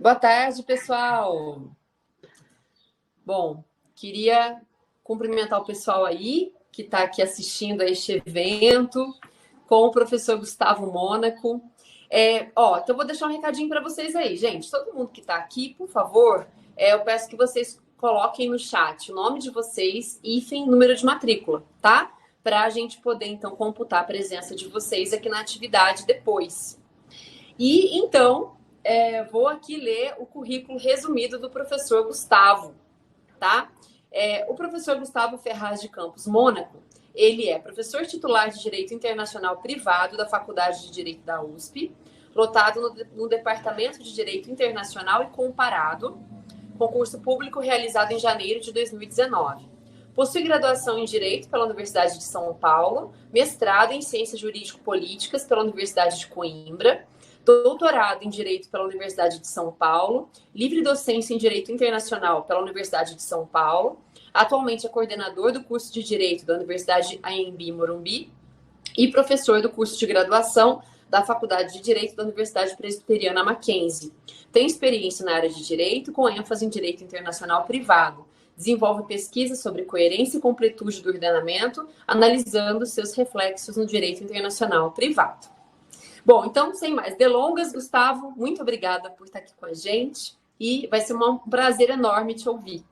Boa tarde, pessoal. Bom, queria cumprimentar o pessoal aí que está aqui assistindo a este evento com o professor Gustavo Mônaco. Então vou deixar um recadinho para vocês aí, gente. Todo mundo que está aqui, por favor, eu peço que vocês coloquem no chat o nome de vocês, hífen, número de matrícula, tá? Para a gente poder, então, computar a presença de vocês aqui na atividade depois. E, então, vou aqui ler o currículo resumido do professor Gustavo, tá? O professor Gustavo Ferraz de Campos Mônaco, ele é professor titular de Direito Internacional Privado da Faculdade de Direito da USP, lotado no Departamento de Direito Internacional e Comparado, concurso público realizado em janeiro de 2019. Possui graduação em Direito pela Universidade de São Paulo, mestrado em Ciências Jurídico-Políticas pela Universidade de Coimbra, doutorado em Direito pela Universidade de São Paulo, livre docência em Direito Internacional pela Universidade de São Paulo, atualmente é coordenador do curso de Direito da Universidade Anhembi Morumbi e professor do curso de graduação da Faculdade de Direito da Universidade Presbiteriana Mackenzie. Tem experiência na área de Direito, com ênfase em Direito Internacional Privado. Desenvolve pesquisas sobre coerência e completude do ordenamento, analisando seus reflexos no Direito Internacional Privado. Bom, então, sem mais delongas, Gustavo, muito obrigada por estar aqui com a gente e vai ser um prazer enorme te ouvir.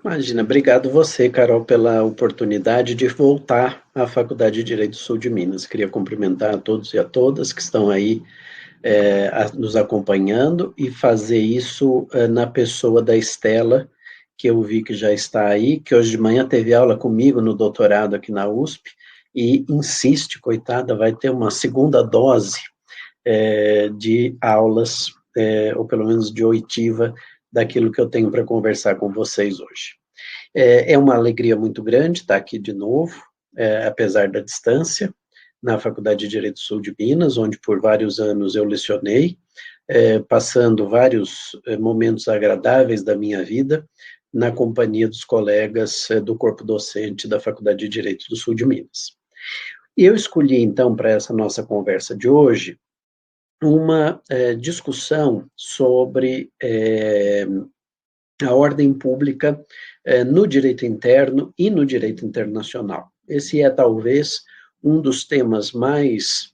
Imagina, obrigado você, Carol, pela oportunidade de voltar à Faculdade de Direito do Sul de Minas. Queria cumprimentar a todos e a todas que estão aí nos acompanhando e fazer isso na pessoa da Estela, que eu vi que já está aí, que hoje de manhã teve aula comigo no doutorado aqui na USP, e insiste, coitada, vai ter uma segunda dose de aulas, ou pelo menos de oitiva, daquilo que eu tenho para conversar com vocês hoje. É uma alegria muito grande estar aqui de novo, apesar da distância, na Faculdade de Direito do Sul de Minas, onde por vários anos eu lecionei, passando vários momentos agradáveis da minha vida, na companhia dos colegas do corpo docente da Faculdade de Direito do Sul de Minas. E eu escolhi, então, para essa nossa conversa de hoje, uma discussão sobre a ordem pública no direito interno e no direito internacional. Esse é, talvez, um dos temas mais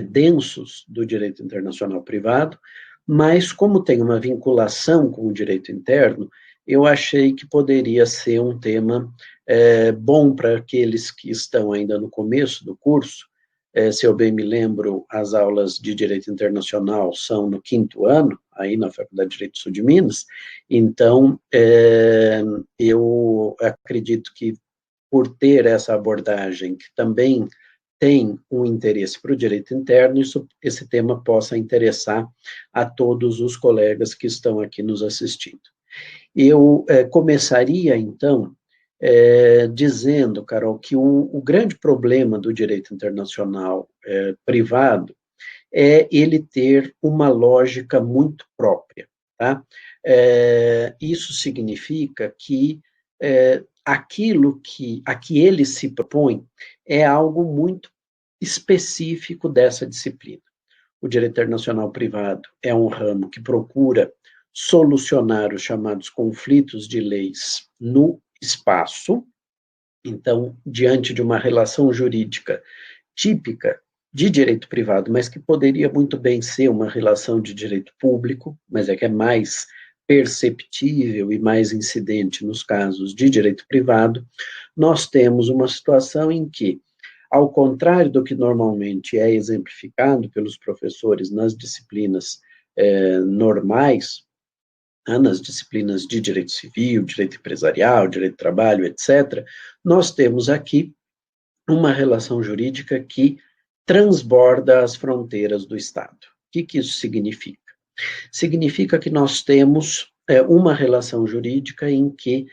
densos do direito internacional privado, mas como tem uma vinculação com o direito interno, eu achei que poderia ser um tema bom para aqueles que estão ainda no começo do curso. Se eu bem me lembro, as aulas de Direito Internacional são no 5º ano, aí na Faculdade de Direito do Sul de Minas, então eu acredito que por ter essa abordagem, que também tem um interesse para o direito interno, esse tema possa interessar a todos os colegas que estão aqui nos assistindo. Eu começaria, então, dizendo, Carol, que o grande problema do direito internacional privado é ele ter uma lógica muito própria, tá? Isso significa que aquilo a que ele se propõe é algo muito específico dessa disciplina. O direito internacional privado é um ramo que procura solucionar os chamados conflitos de leis no espaço. Então, diante de uma relação jurídica típica de direito privado, mas que poderia muito bem ser uma relação de direito público, mas que é mais perceptível e mais incidente nos casos de direito privado, nós temos uma situação em que, ao contrário do que normalmente é exemplificado pelos professores nas disciplinas normais, nas disciplinas de direito civil, direito empresarial, direito do trabalho, etc., nós temos aqui uma relação jurídica que transborda as fronteiras do Estado. O que isso significa? Significa que nós temos uma relação jurídica em que,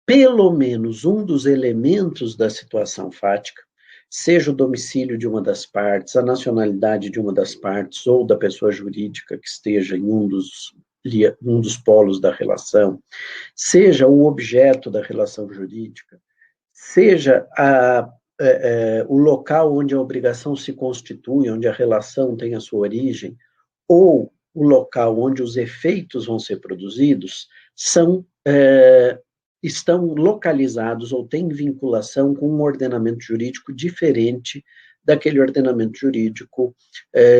pelo menos, um dos elementos da situação fática, seja o domicílio de uma das partes, a nacionalidade de uma das partes ou da pessoa jurídica que esteja em um dos polos da relação, seja o objeto da relação jurídica, seja o local onde a obrigação se constitui, onde a relação tem a sua origem, ou o local onde os efeitos vão ser produzidos estão localizados ou têm vinculação com um ordenamento jurídico diferente daquele ordenamento jurídico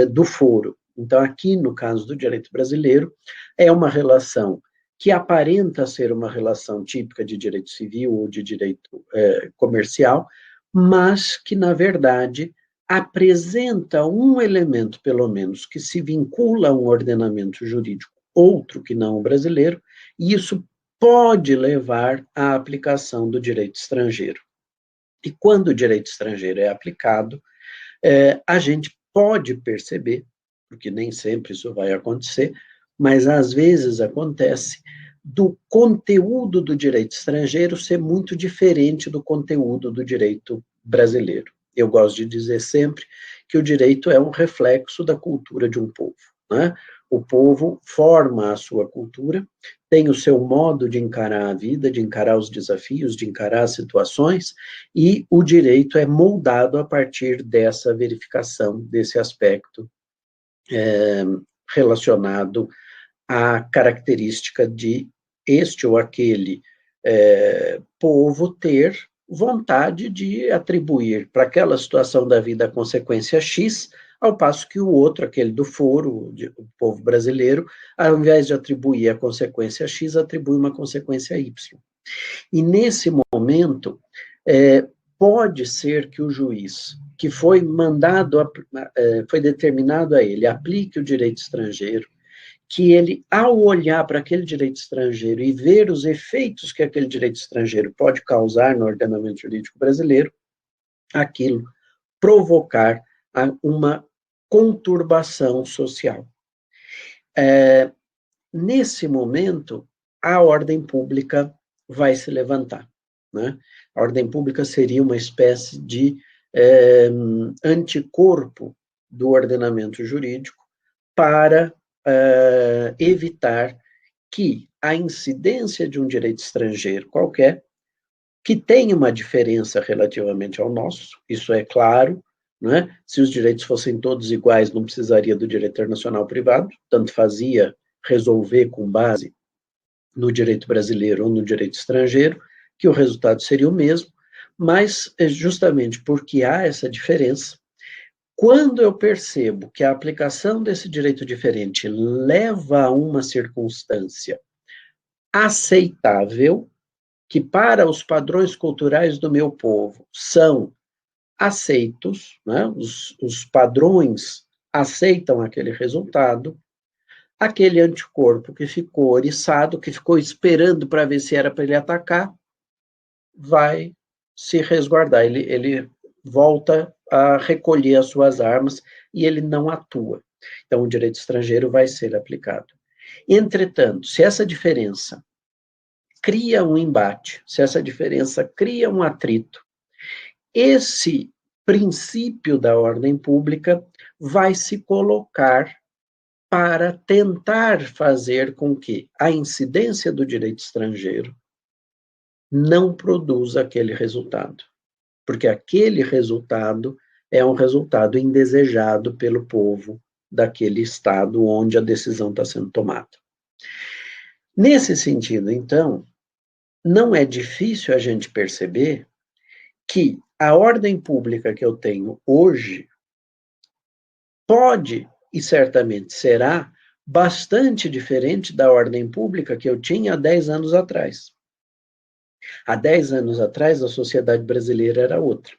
do foro. Então, aqui, no caso do direito brasileiro, é uma relação que aparenta ser uma relação típica de direito civil ou de direito comercial, mas que, na verdade, apresenta um elemento, pelo menos, que se vincula a um ordenamento jurídico outro que não o brasileiro, e isso pode levar à aplicação do direito estrangeiro. E quando o direito estrangeiro é aplicado, a gente pode perceber, porque nem sempre isso vai acontecer, mas às vezes acontece, do conteúdo do direito estrangeiro ser muito diferente do conteúdo do direito brasileiro. Eu gosto de dizer sempre que o direito é um reflexo da cultura de um povo, né? O povo forma a sua cultura, tem o seu modo de encarar a vida, de encarar os desafios, de encarar as situações, e o direito é moldado a partir dessa verificação, desse aspecto relacionado à característica de este ou aquele povo ter vontade de atribuir para aquela situação da vida a consequência X, ao passo que o outro, aquele do foro, o povo brasileiro, ao invés de atribuir a consequência X, atribui uma consequência Y. E nesse momento, pode ser que o juiz, que foi determinado a ele, aplique o direito estrangeiro, que ele, ao olhar para aquele direito estrangeiro e ver os efeitos que aquele direito estrangeiro pode causar no ordenamento jurídico brasileiro, aquilo provocar uma conturbação social. Nesse momento, a ordem pública vai se levantar, né? A ordem pública seria uma espécie de anticorpo do ordenamento jurídico para evitar que a incidência de um direito estrangeiro qualquer, que tenha uma diferença relativamente ao nosso, isso é claro, né? Se os direitos fossem todos iguais, não precisaria do direito internacional privado, tanto fazia resolver com base no direito brasileiro ou no direito estrangeiro, que o resultado seria o mesmo, mas justamente porque há essa diferença, quando eu percebo que a aplicação desse direito diferente leva a uma circunstância aceitável, que para os padrões culturais do meu povo são aceitos, né? Os padrões aceitam aquele resultado, aquele anticorpo que ficou oriçado, que ficou esperando para ver se era para ele atacar, vai se resguardar, ele volta a recolher as suas armas e ele não atua. Então, o direito estrangeiro vai ser aplicado. Entretanto, se essa diferença cria um embate, se essa diferença cria um atrito, esse princípio da ordem pública vai se colocar para tentar fazer com que a incidência do direito estrangeiro não produza aquele resultado, porque aquele resultado é um resultado indesejado pelo povo daquele estado onde a decisão está sendo tomada. Nesse sentido, então, não é difícil a gente perceber que a ordem pública que eu tenho hoje pode, e certamente será, bastante diferente da ordem pública que eu tinha há 10 anos atrás. Há 10 anos atrás, a sociedade brasileira era outra.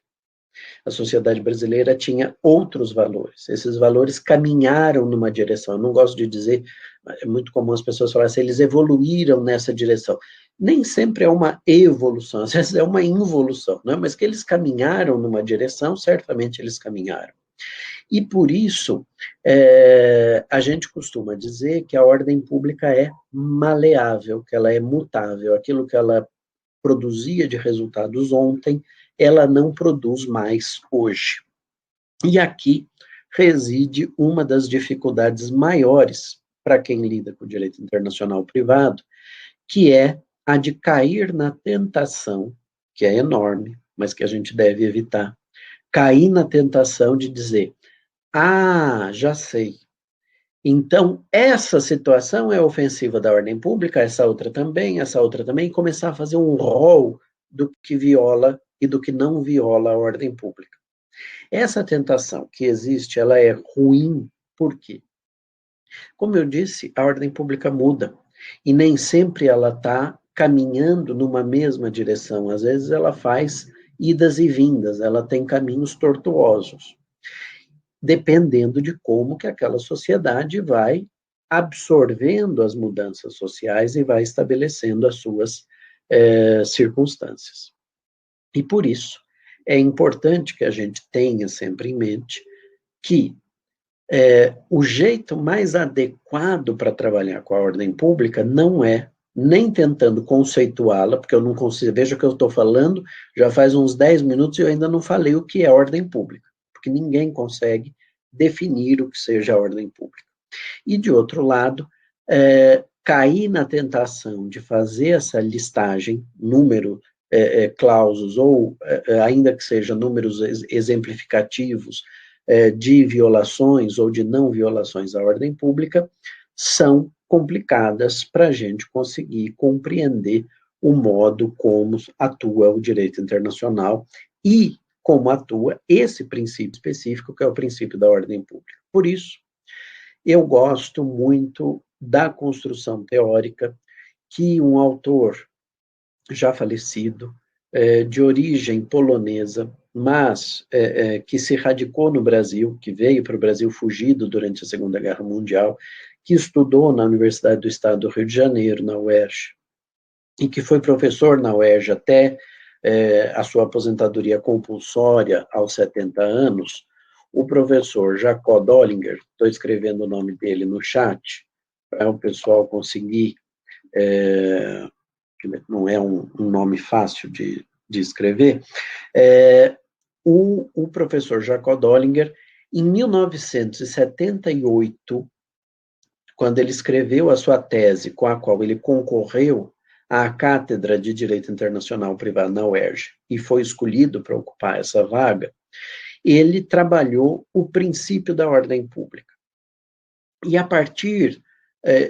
A sociedade brasileira tinha outros valores. Esses valores caminharam numa direção. Eu não gosto de dizer, é muito comum as pessoas falarem assim, eles evoluíram nessa direção. Nem sempre é uma evolução, às vezes é uma involução, né? Mas que eles caminharam numa direção, certamente eles caminharam. E por isso, a gente costuma dizer que a ordem pública é maleável, que ela é mutável. Aquilo que ela produzia de resultados ontem, ela não produz mais hoje. E aqui reside uma das dificuldades maiores para quem lida com o direito internacional privado, que é a de cair na tentação, que é enorme, mas que a gente deve evitar, cair na tentação de dizer, já sei, Então, essa situação é ofensiva da ordem pública, essa outra também, e começar a fazer um rol do que viola e do que não viola a ordem pública. Essa tentação que existe, ela é ruim, por quê? Como eu disse, a ordem pública muda, e nem sempre ela está caminhando numa mesma direção, às vezes ela faz idas e vindas, ela tem caminhos tortuosos, dependendo de como que aquela sociedade vai absorvendo as mudanças sociais e vai estabelecendo as suas circunstâncias. E por isso, é importante que a gente tenha sempre em mente que o jeito mais adequado para trabalhar com a ordem pública não é nem tentando conceituá-la, porque eu não consigo, veja o que eu estou falando, já faz uns 10 minutos e eu ainda não falei o que é ordem pública, porque ninguém consegue definir o que seja a ordem pública. E, de outro lado, cair na tentação de fazer essa listagem, número, clausos, ou ainda que seja números exemplificativos, de violações ou de não violações à ordem pública, são complicadas para a gente conseguir compreender o modo como atua o direito internacional e como atua esse princípio específico, que é o princípio da ordem pública. Por isso, eu gosto muito da construção teórica que um autor já falecido, de origem polonesa, mas que se radicou no Brasil, que veio para o Brasil fugido durante a Segunda Guerra Mundial, que estudou na Universidade do Estado do Rio de Janeiro, na UERJ, e que foi professor na UERJ até a sua aposentadoria compulsória aos 70 anos, o professor Jacó Dollinger, estou escrevendo o nome dele no chat, para o pessoal conseguir, que não é um nome fácil de escrever, o professor Jacó Dollinger, em 1978, quando ele escreveu a sua tese, com a qual ele concorreu à Cátedra de Direito Internacional Privado na UERJ, e foi escolhido para ocupar essa vaga, ele trabalhou o princípio da ordem pública. E a partir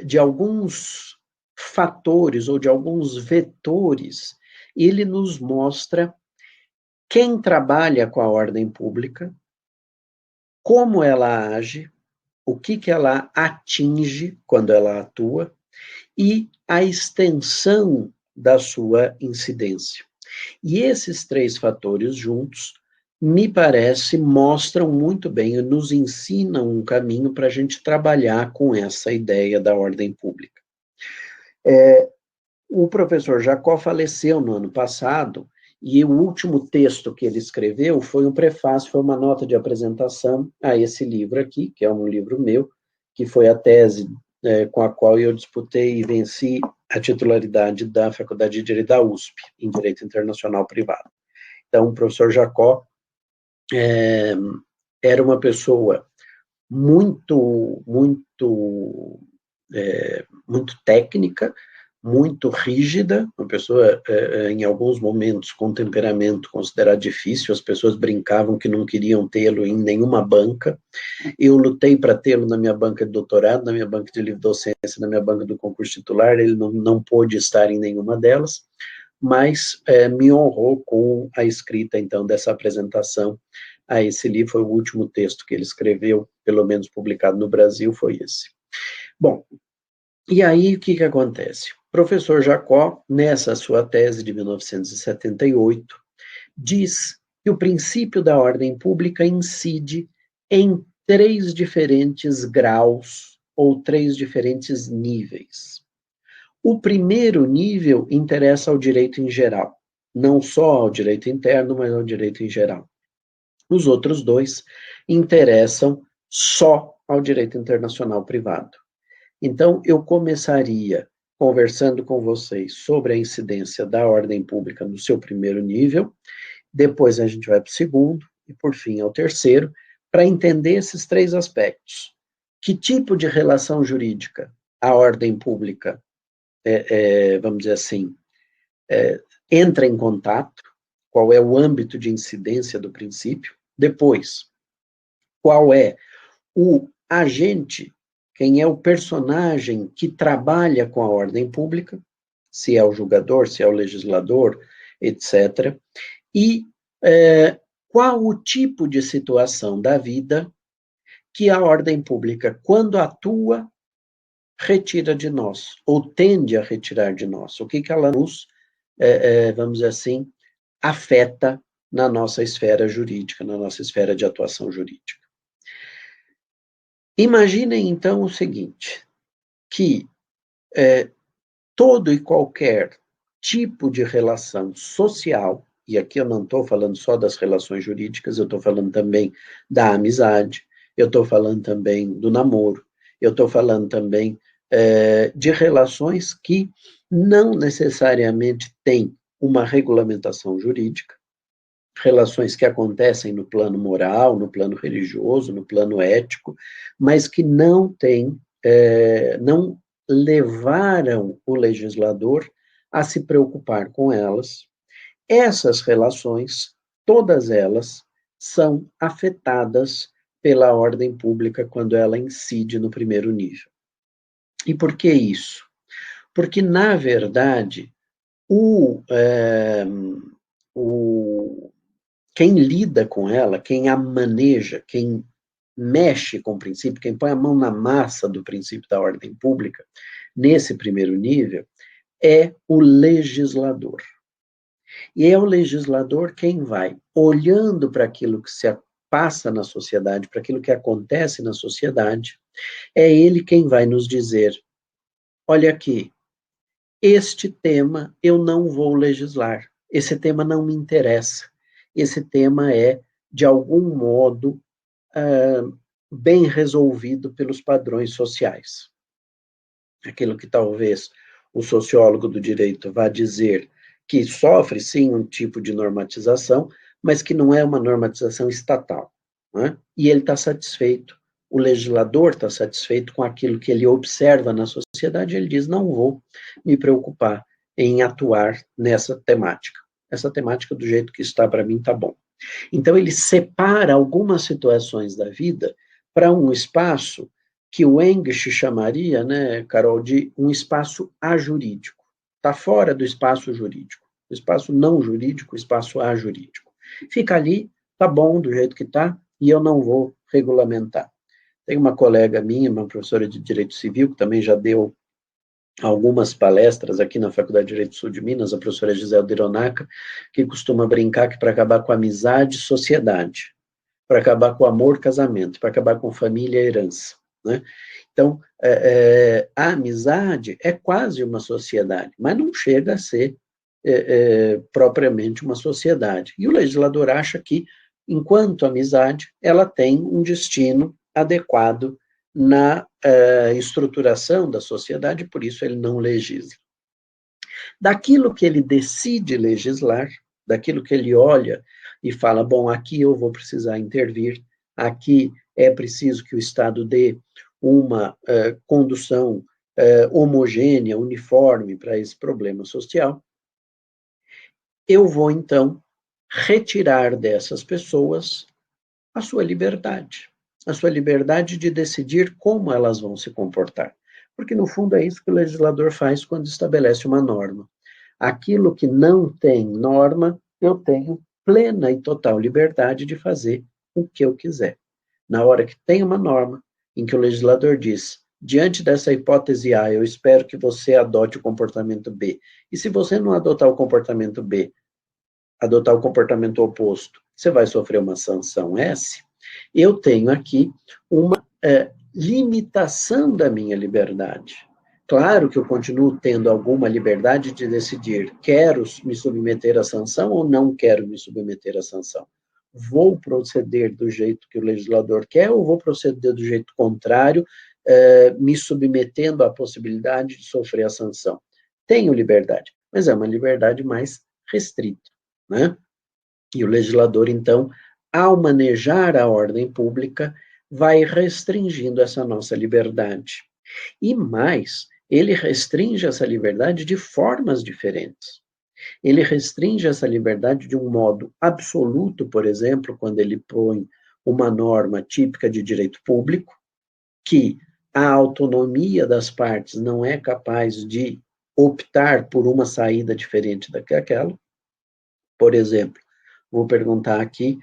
de alguns fatores ou de alguns vetores, ele nos mostra quem trabalha com a ordem pública, como ela age, o que ela atinge quando ela atua e a extensão da sua incidência. E esses três fatores juntos, me parece, mostram muito bem e nos ensinam um caminho para a gente trabalhar com essa ideia da ordem pública. O professor Jacó faleceu no ano passado, e o último texto que ele escreveu foi um prefácio, foi uma nota de apresentação a esse livro aqui, que é um livro meu, que foi a tese com a qual eu disputei e venci a titularidade da Faculdade de Direito da USP, em Direito Internacional Privado. Então, o professor Jacó era uma pessoa muito técnica, muito rígida, uma pessoa, em alguns momentos, com temperamento considerado difícil, as pessoas brincavam que não queriam tê-lo em nenhuma banca. Eu lutei para tê-lo na minha banca de doutorado, na minha banca de livre-docência, na minha banca do concurso titular, ele não pôde estar em nenhuma delas, mas me honrou com a escrita, então, dessa apresentação a esse livro. Foi o último texto que ele escreveu, pelo menos publicado no Brasil, foi esse. Bom, e aí o que acontece? O professor Jacó, nessa sua tese de 1978, diz que o princípio da ordem pública incide em 3 diferentes graus ou 3 diferentes níveis. O primeiro nível interessa ao direito em geral, não só ao direito interno, mas ao direito em geral. Os outros 2 interessam só ao direito internacional privado. Então, eu começaria conversando com vocês sobre a incidência da ordem pública no seu primeiro nível, depois a gente vai para o segundo, e por fim ao terceiro, para entender esses 3 aspectos. Que tipo de relação jurídica a ordem pública, vamos dizer assim, entra em contato, qual é o âmbito de incidência do princípio, depois, qual é o agente quem é o personagem que trabalha com a ordem pública, se é o julgador, se é o legislador, etc. E qual o tipo de situação da vida que a ordem pública, quando atua, retira de nós, ou tende a retirar de nós. O que ela nos, vamos dizer assim, afeta na nossa esfera jurídica, na nossa esfera de atuação jurídica. Imaginem, então, o seguinte, que todo e qualquer tipo de relação social, e aqui eu não estou falando só das relações jurídicas, eu estou falando também da amizade, eu estou falando também do namoro, eu estou falando também de relações que não necessariamente têm uma regulamentação jurídica, relações que acontecem no plano moral, no plano religioso, no plano ético, mas que não têm, não levaram o legislador a se preocupar com elas. Essas relações, todas elas, são afetadas pela ordem pública quando ela incide no primeiro nível. E por que isso? Porque, na verdade, quem lida com ela, quem a maneja, quem mexe com o princípio, quem põe a mão na massa do princípio da ordem pública, nesse primeiro nível, é o legislador. E é o legislador quem vai, olhando para aquilo que se passa na sociedade, para aquilo que acontece na sociedade, é ele quem vai nos dizer, olha aqui, este tema eu não vou legislar, esse tema não me interessa, esse tema é, de algum modo, bem resolvido pelos padrões sociais. Aquilo que talvez o sociólogo do direito vá dizer que sofre, sim, um tipo de normatização, mas que não é uma normatização estatal. Né? E ele está satisfeito, o legislador está satisfeito com aquilo que ele observa na sociedade, ele diz, não vou me preocupar em atuar nessa temática. Essa temática, do jeito que está para mim, está bom. Então, ele separa algumas situações da vida para um espaço que o English chamaria, né, Carol, de um espaço ajurídico. Está fora do espaço jurídico. O espaço não jurídico, o espaço ajurídico. Fica ali, tá bom do jeito que está, e eu não vou regulamentar. Tem uma colega minha, uma professora de Direito Civil, que também já deu algumas palestras aqui na Faculdade de Direito Sul de Minas, a professora Gisele Dironaca, que costuma brincar que para acabar com a amizade, sociedade, para acabar com o amor, casamento, para acabar com família, herança. Né? Então, a amizade é quase uma sociedade, mas não chega a ser propriamente uma sociedade. E o legislador acha que, enquanto amizade, ela tem um destino adequado na estruturação da sociedade, por isso ele não legisla. Daquilo que ele decide legislar, daquilo que ele olha e fala, bom, aqui eu vou precisar intervir, aqui é preciso que o Estado dê uma condução homogênea, uniforme para esse problema social, eu vou, então, retirar dessas pessoas a sua liberdade de decidir como elas vão se comportar. Porque, no fundo, é isso que o legislador faz quando estabelece uma norma. Aquilo que não tem norma, eu tenho plena e total liberdade de fazer o que eu quiser. Na hora que tem uma norma, em que o legislador diz, diante dessa hipótese A, eu espero que você adote o comportamento B. E se você não adotar o comportamento B, adotar o comportamento oposto, você vai sofrer uma sanção S, eu tenho aqui uma limitação da minha liberdade. Claro que eu continuo tendo alguma liberdade de decidir, quero me submeter à sanção ou não quero me submeter à sanção. Vou proceder do jeito que o legislador quer ou vou proceder do jeito contrário, me submetendo à possibilidade de sofrer a sanção. Tenho liberdade, mas é uma liberdade mais restrita, né? E o legislador, então, ao manejar a ordem pública, vai restringindo essa nossa liberdade. E mais, ele restringe essa liberdade de formas diferentes. Ele restringe essa liberdade de um modo absoluto, por exemplo, quando ele põe uma norma típica de direito público, que a autonomia das partes não é capaz de optar por uma saída diferente daquela. Por exemplo, vou perguntar aqui,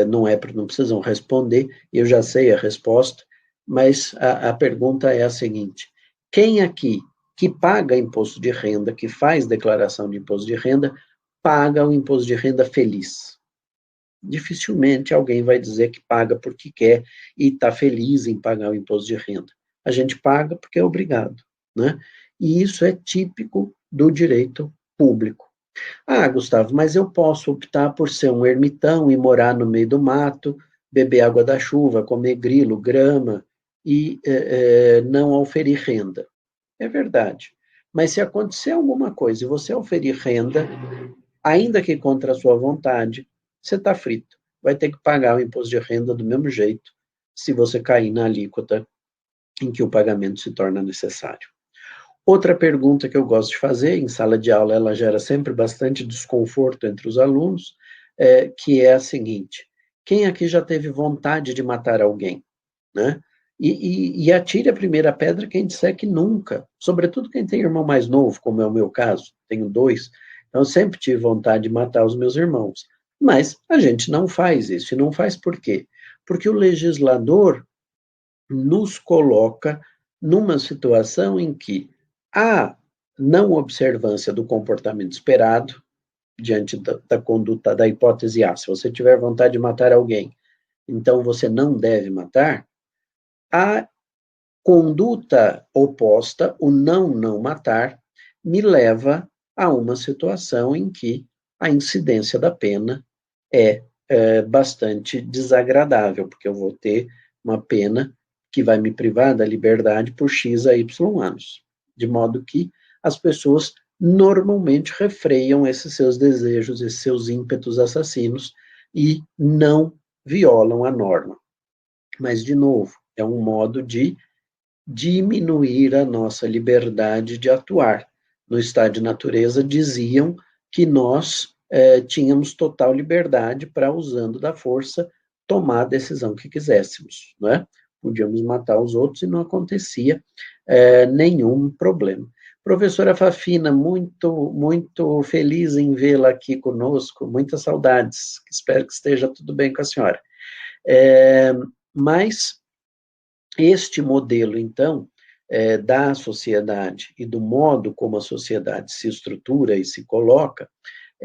não precisam responder, eu já sei a resposta, mas a pergunta é a seguinte: quem aqui que paga imposto de renda, que faz declaração de imposto de renda, paga o imposto de renda feliz? Dificilmente alguém vai dizer que paga porque quer e está feliz em pagar o imposto de renda. A gente paga porque é obrigado, né? E isso é típico do direito público. Ah, Gustavo, mas eu posso optar por ser um ermitão e morar no meio do mato, beber água da chuva, comer grilo, grama e não oferir renda. É verdade. Mas se acontecer alguma coisa e você oferir renda, ainda que contra a sua vontade, você está frito. Vai ter que pagar o imposto de renda do mesmo jeito, se você cair na alíquota em que o pagamento se torna necessário. Outra pergunta que eu gosto de fazer, em sala de aula ela gera sempre bastante desconforto entre os alunos, que é a seguinte: quem aqui já teve vontade de matar alguém, né? E atire a primeira pedra quem disser que nunca, sobretudo quem tem irmão mais novo, como é o meu caso, tenho 2, então eu sempre tive vontade de matar os meus irmãos. Mas a gente não faz isso, e não faz por quê? Porque o legislador nos coloca numa situação em que a não observância do comportamento esperado, diante da conduta, da hipótese A, se você tiver vontade de matar alguém, então você não deve matar, a conduta oposta, o não matar, me leva a uma situação em que a incidência da pena é bastante desagradável, porque eu vou ter uma pena que vai me privar da liberdade por X a Y anos. De modo que as pessoas normalmente refreiam esses seus desejos, esses seus ímpetos assassinos e não violam a norma. Mas, de novo, é um modo de diminuir a nossa liberdade de atuar. No estado de natureza, diziam que nós tínhamos total liberdade para, usando da força, tomar a decisão que quiséssemos, né? Podíamos matar os outros e não acontecia nenhum problema. Professora Fafina, muito feliz em vê-la aqui conosco, muitas saudades, espero que esteja tudo bem com a senhora. Mas este modelo, então, da sociedade e do modo como a sociedade se estrutura e se coloca,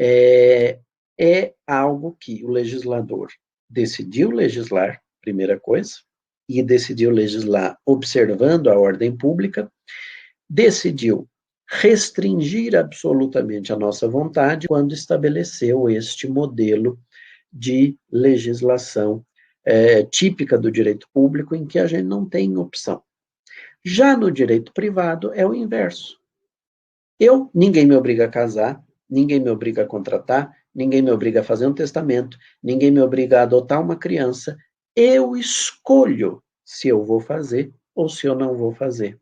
é algo que o legislador decidiu legislar, primeira coisa, e decidiu legislar observando a ordem pública, decidiu restringir absolutamente a nossa vontade quando estabeleceu este modelo de legislação típica do direito público, em que a gente não tem opção. Já no direito privado é o inverso. Ninguém me obriga a casar, ninguém me obriga a contratar, ninguém me obriga a fazer um testamento, ninguém me obriga a adotar uma criança. Eu escolho se eu vou fazer ou se eu não vou fazer.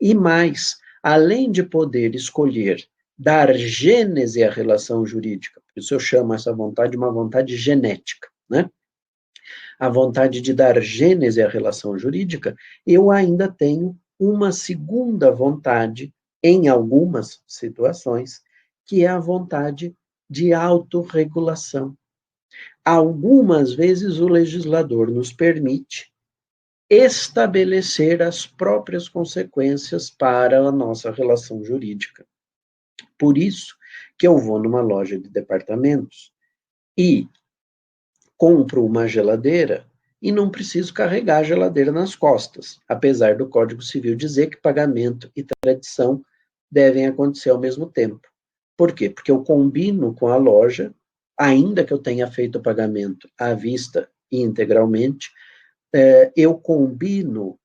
E mais, além de poder escolher dar gênese à relação jurídica, por isso eu chamo essa vontade de uma vontade genética, né? A vontade de dar gênese à relação jurídica, eu ainda tenho uma segunda vontade, em algumas situações, que é a vontade de autorregulação. Algumas vezes o legislador nos permite estabelecer as próprias consequências para a nossa relação jurídica. Por isso que eu vou numa loja de departamentos e compro uma geladeira e não preciso carregar a geladeira nas costas, apesar do Código Civil dizer que pagamento e tradição devem acontecer ao mesmo tempo. Por quê? Porque eu combino com a loja, ainda que eu tenha feito o pagamento à vista e integralmente, eu combino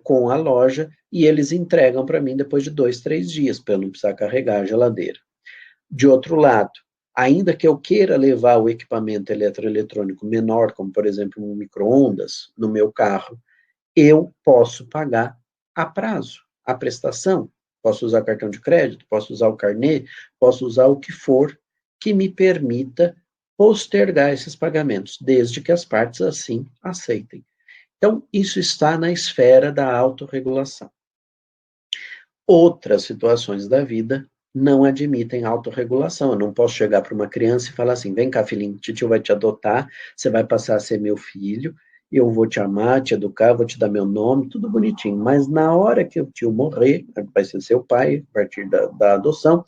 com a loja e eles entregam para mim depois de 2, 3 dias, para eu não precisar carregar a geladeira. De outro lado, ainda que eu queira levar o equipamento eletroeletrônico menor, como, por exemplo, um micro-ondas, no meu carro, eu posso pagar a prazo, a prestação. Posso usar cartão de crédito, posso usar o carnê, posso usar o que for que me permita postergar esses pagamentos, desde que as partes assim aceitem. Então, isso está na esfera da autorregulação. Outras situações da vida não admitem autorregulação. Eu não posso chegar para uma criança e falar assim, vem cá, filhinho, tio vai te adotar, você vai passar a ser meu filho, eu vou te amar, te educar, vou te dar meu nome, tudo bonitinho. Mas na hora que o tio morrer, vai ser seu pai, a partir da adoção,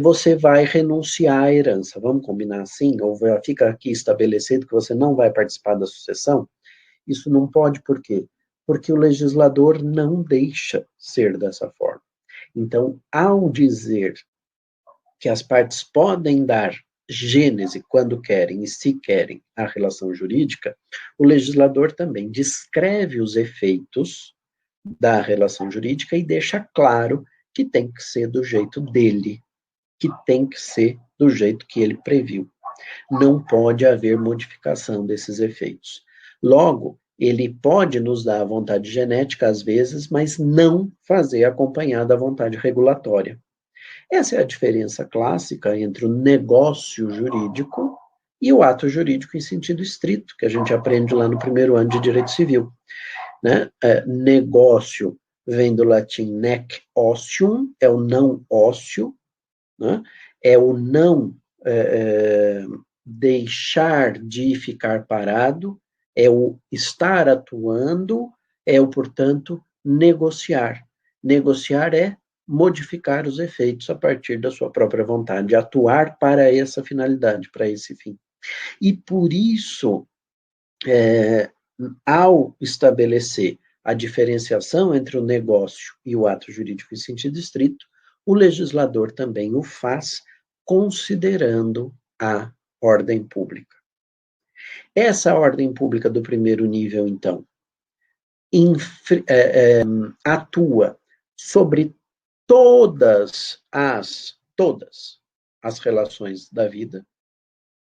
você vai renunciar à herança. Vamos combinar assim? Ou fica aqui estabelecido que você não vai participar da sucessão? Isso não pode, por quê? Porque o legislador não deixa ser dessa forma. Então, ao dizer que as partes podem dar gênese quando querem e se querem à relação jurídica, o legislador também descreve os efeitos da relação jurídica e deixa claro que tem que ser do jeito dele, que tem que ser do jeito que ele previu. Não pode haver modificação desses efeitos. Logo, ele pode nos dar a vontade genética às vezes, mas não fazer acompanhar da vontade regulatória. Essa é a diferença clássica entre o negócio jurídico e o ato jurídico em sentido estrito, que a gente aprende lá no primeiro ano de Direito Civil. Né? Negócio vem do latim nec ocium, é o não ócio, né? É o não deixar de ficar parado, é o estar atuando, é o, portanto, negociar. Negociar é modificar os efeitos a partir da sua própria vontade, atuar para essa finalidade, para esse fim. E por isso, ao estabelecer a diferenciação entre o negócio e o ato jurídico em sentido estrito, o legislador também o faz considerando a ordem pública. Essa ordem pública do primeiro nível, então, atua sobre todas as relações da vida,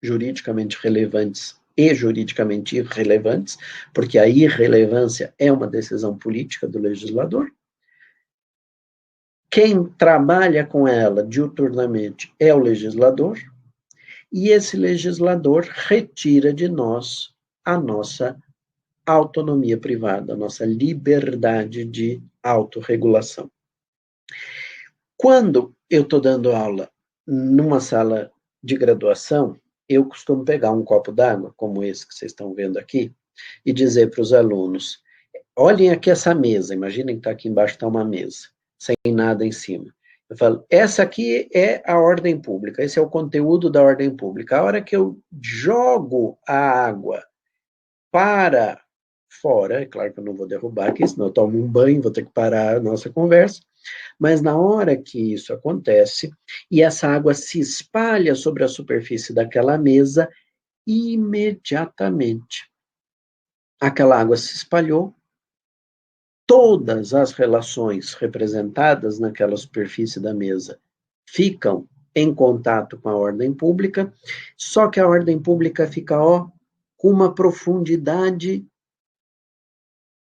juridicamente relevantes e juridicamente irrelevantes, porque a irrelevância é uma decisão política do legislador. Quem trabalha com ela diuturnamente é o legislador, e esse legislador retira de nós a nossa autonomia privada, a nossa liberdade de autorregulação. Quando eu estou dando aula numa sala de graduação, eu costumo pegar um copo d'água, como esse que vocês estão vendo aqui, e dizer para os alunos, olhem aqui essa mesa, imaginem que está aqui embaixo, está uma mesa, sem nada em cima. Eu falo, essa aqui é a ordem pública, esse é o conteúdo da ordem pública. A hora que eu jogo a água para fora, é claro que eu não vou derrubar aqui, senão eu tomo um banho, vou ter que parar a nossa conversa, mas na hora que isso acontece, e essa água se espalha sobre a superfície daquela mesa, imediatamente aquela água se espalhou, todas as relações representadas naquela superfície da mesa ficam em contato com a ordem pública, só que a ordem pública fica, com uma profundidade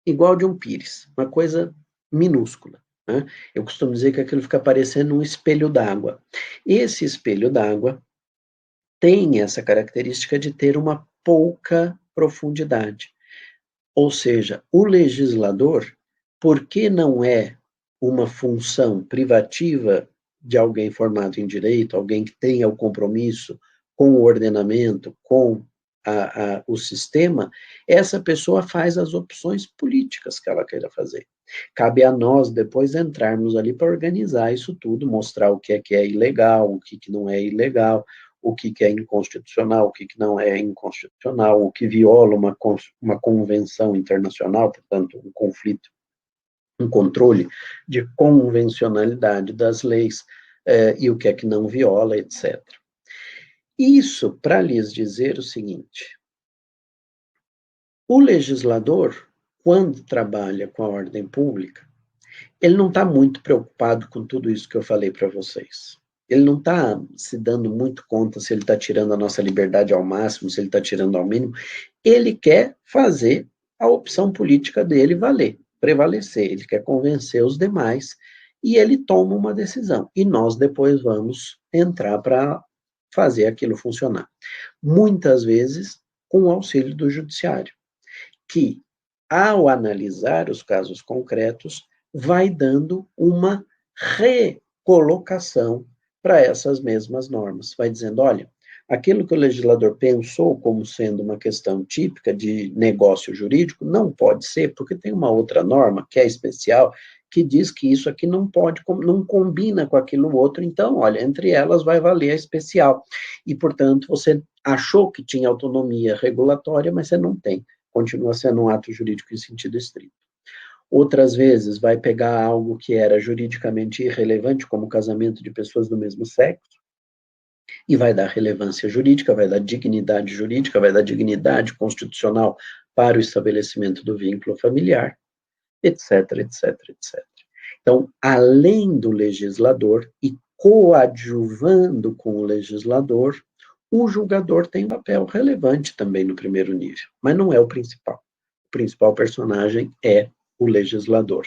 igual de um pires, uma coisa minúscula. Né? Eu costumo dizer que aquilo fica parecendo um espelho d'água. Esse espelho d'água tem essa característica de ter uma pouca profundidade. Ou seja, o legislador, porque não é uma função privativa de alguém formado em direito, alguém que tenha o compromisso com o ordenamento, com o sistema, essa pessoa faz as opções políticas que ela queira fazer. Cabe a nós depois entrarmos ali para organizar isso tudo, mostrar o que é ilegal, o que não é ilegal, o que é inconstitucional, o que não é inconstitucional, o que viola uma convenção internacional, portanto, um conflito, um controle de convencionalidade das leis, e o que é que não viola, etc. Isso para lhes dizer o seguinte: o legislador, quando trabalha com a ordem pública, ele não está muito preocupado com tudo isso que eu falei para vocês. Ele não está se dando muito conta se ele está tirando a nossa liberdade ao máximo, se ele está tirando ao mínimo. Ele quer fazer a opção política dele valer, prevalecer. Ele quer convencer os demais e ele toma uma decisão. E nós depois vamos entrar para fazer aquilo funcionar. Muitas vezes com o auxílio do judiciário, que ao analisar os casos concretos, vai dando uma recolocação para essas mesmas normas. Vai dizendo, olha, aquilo que o legislador pensou como sendo uma questão típica de negócio jurídico, não pode ser, porque tem uma outra norma, que é especial, que diz que isso aqui não pode, não combina com aquilo outro, então, olha, entre elas vai valer a especial. E, portanto, você achou que tinha autonomia regulatória, mas você não tem. Continua sendo um ato jurídico em sentido estrito. Outras vezes vai pegar algo que era juridicamente irrelevante, como o casamento de pessoas do mesmo sexo, e vai dar relevância jurídica, vai dar dignidade jurídica, vai dar dignidade constitucional para o estabelecimento do vínculo familiar, etc, etc, etc. Então, além do legislador e coadjuvando com o legislador, o julgador tem um papel relevante também no primeiro nível, mas não é o principal. O principal personagem é o legislador.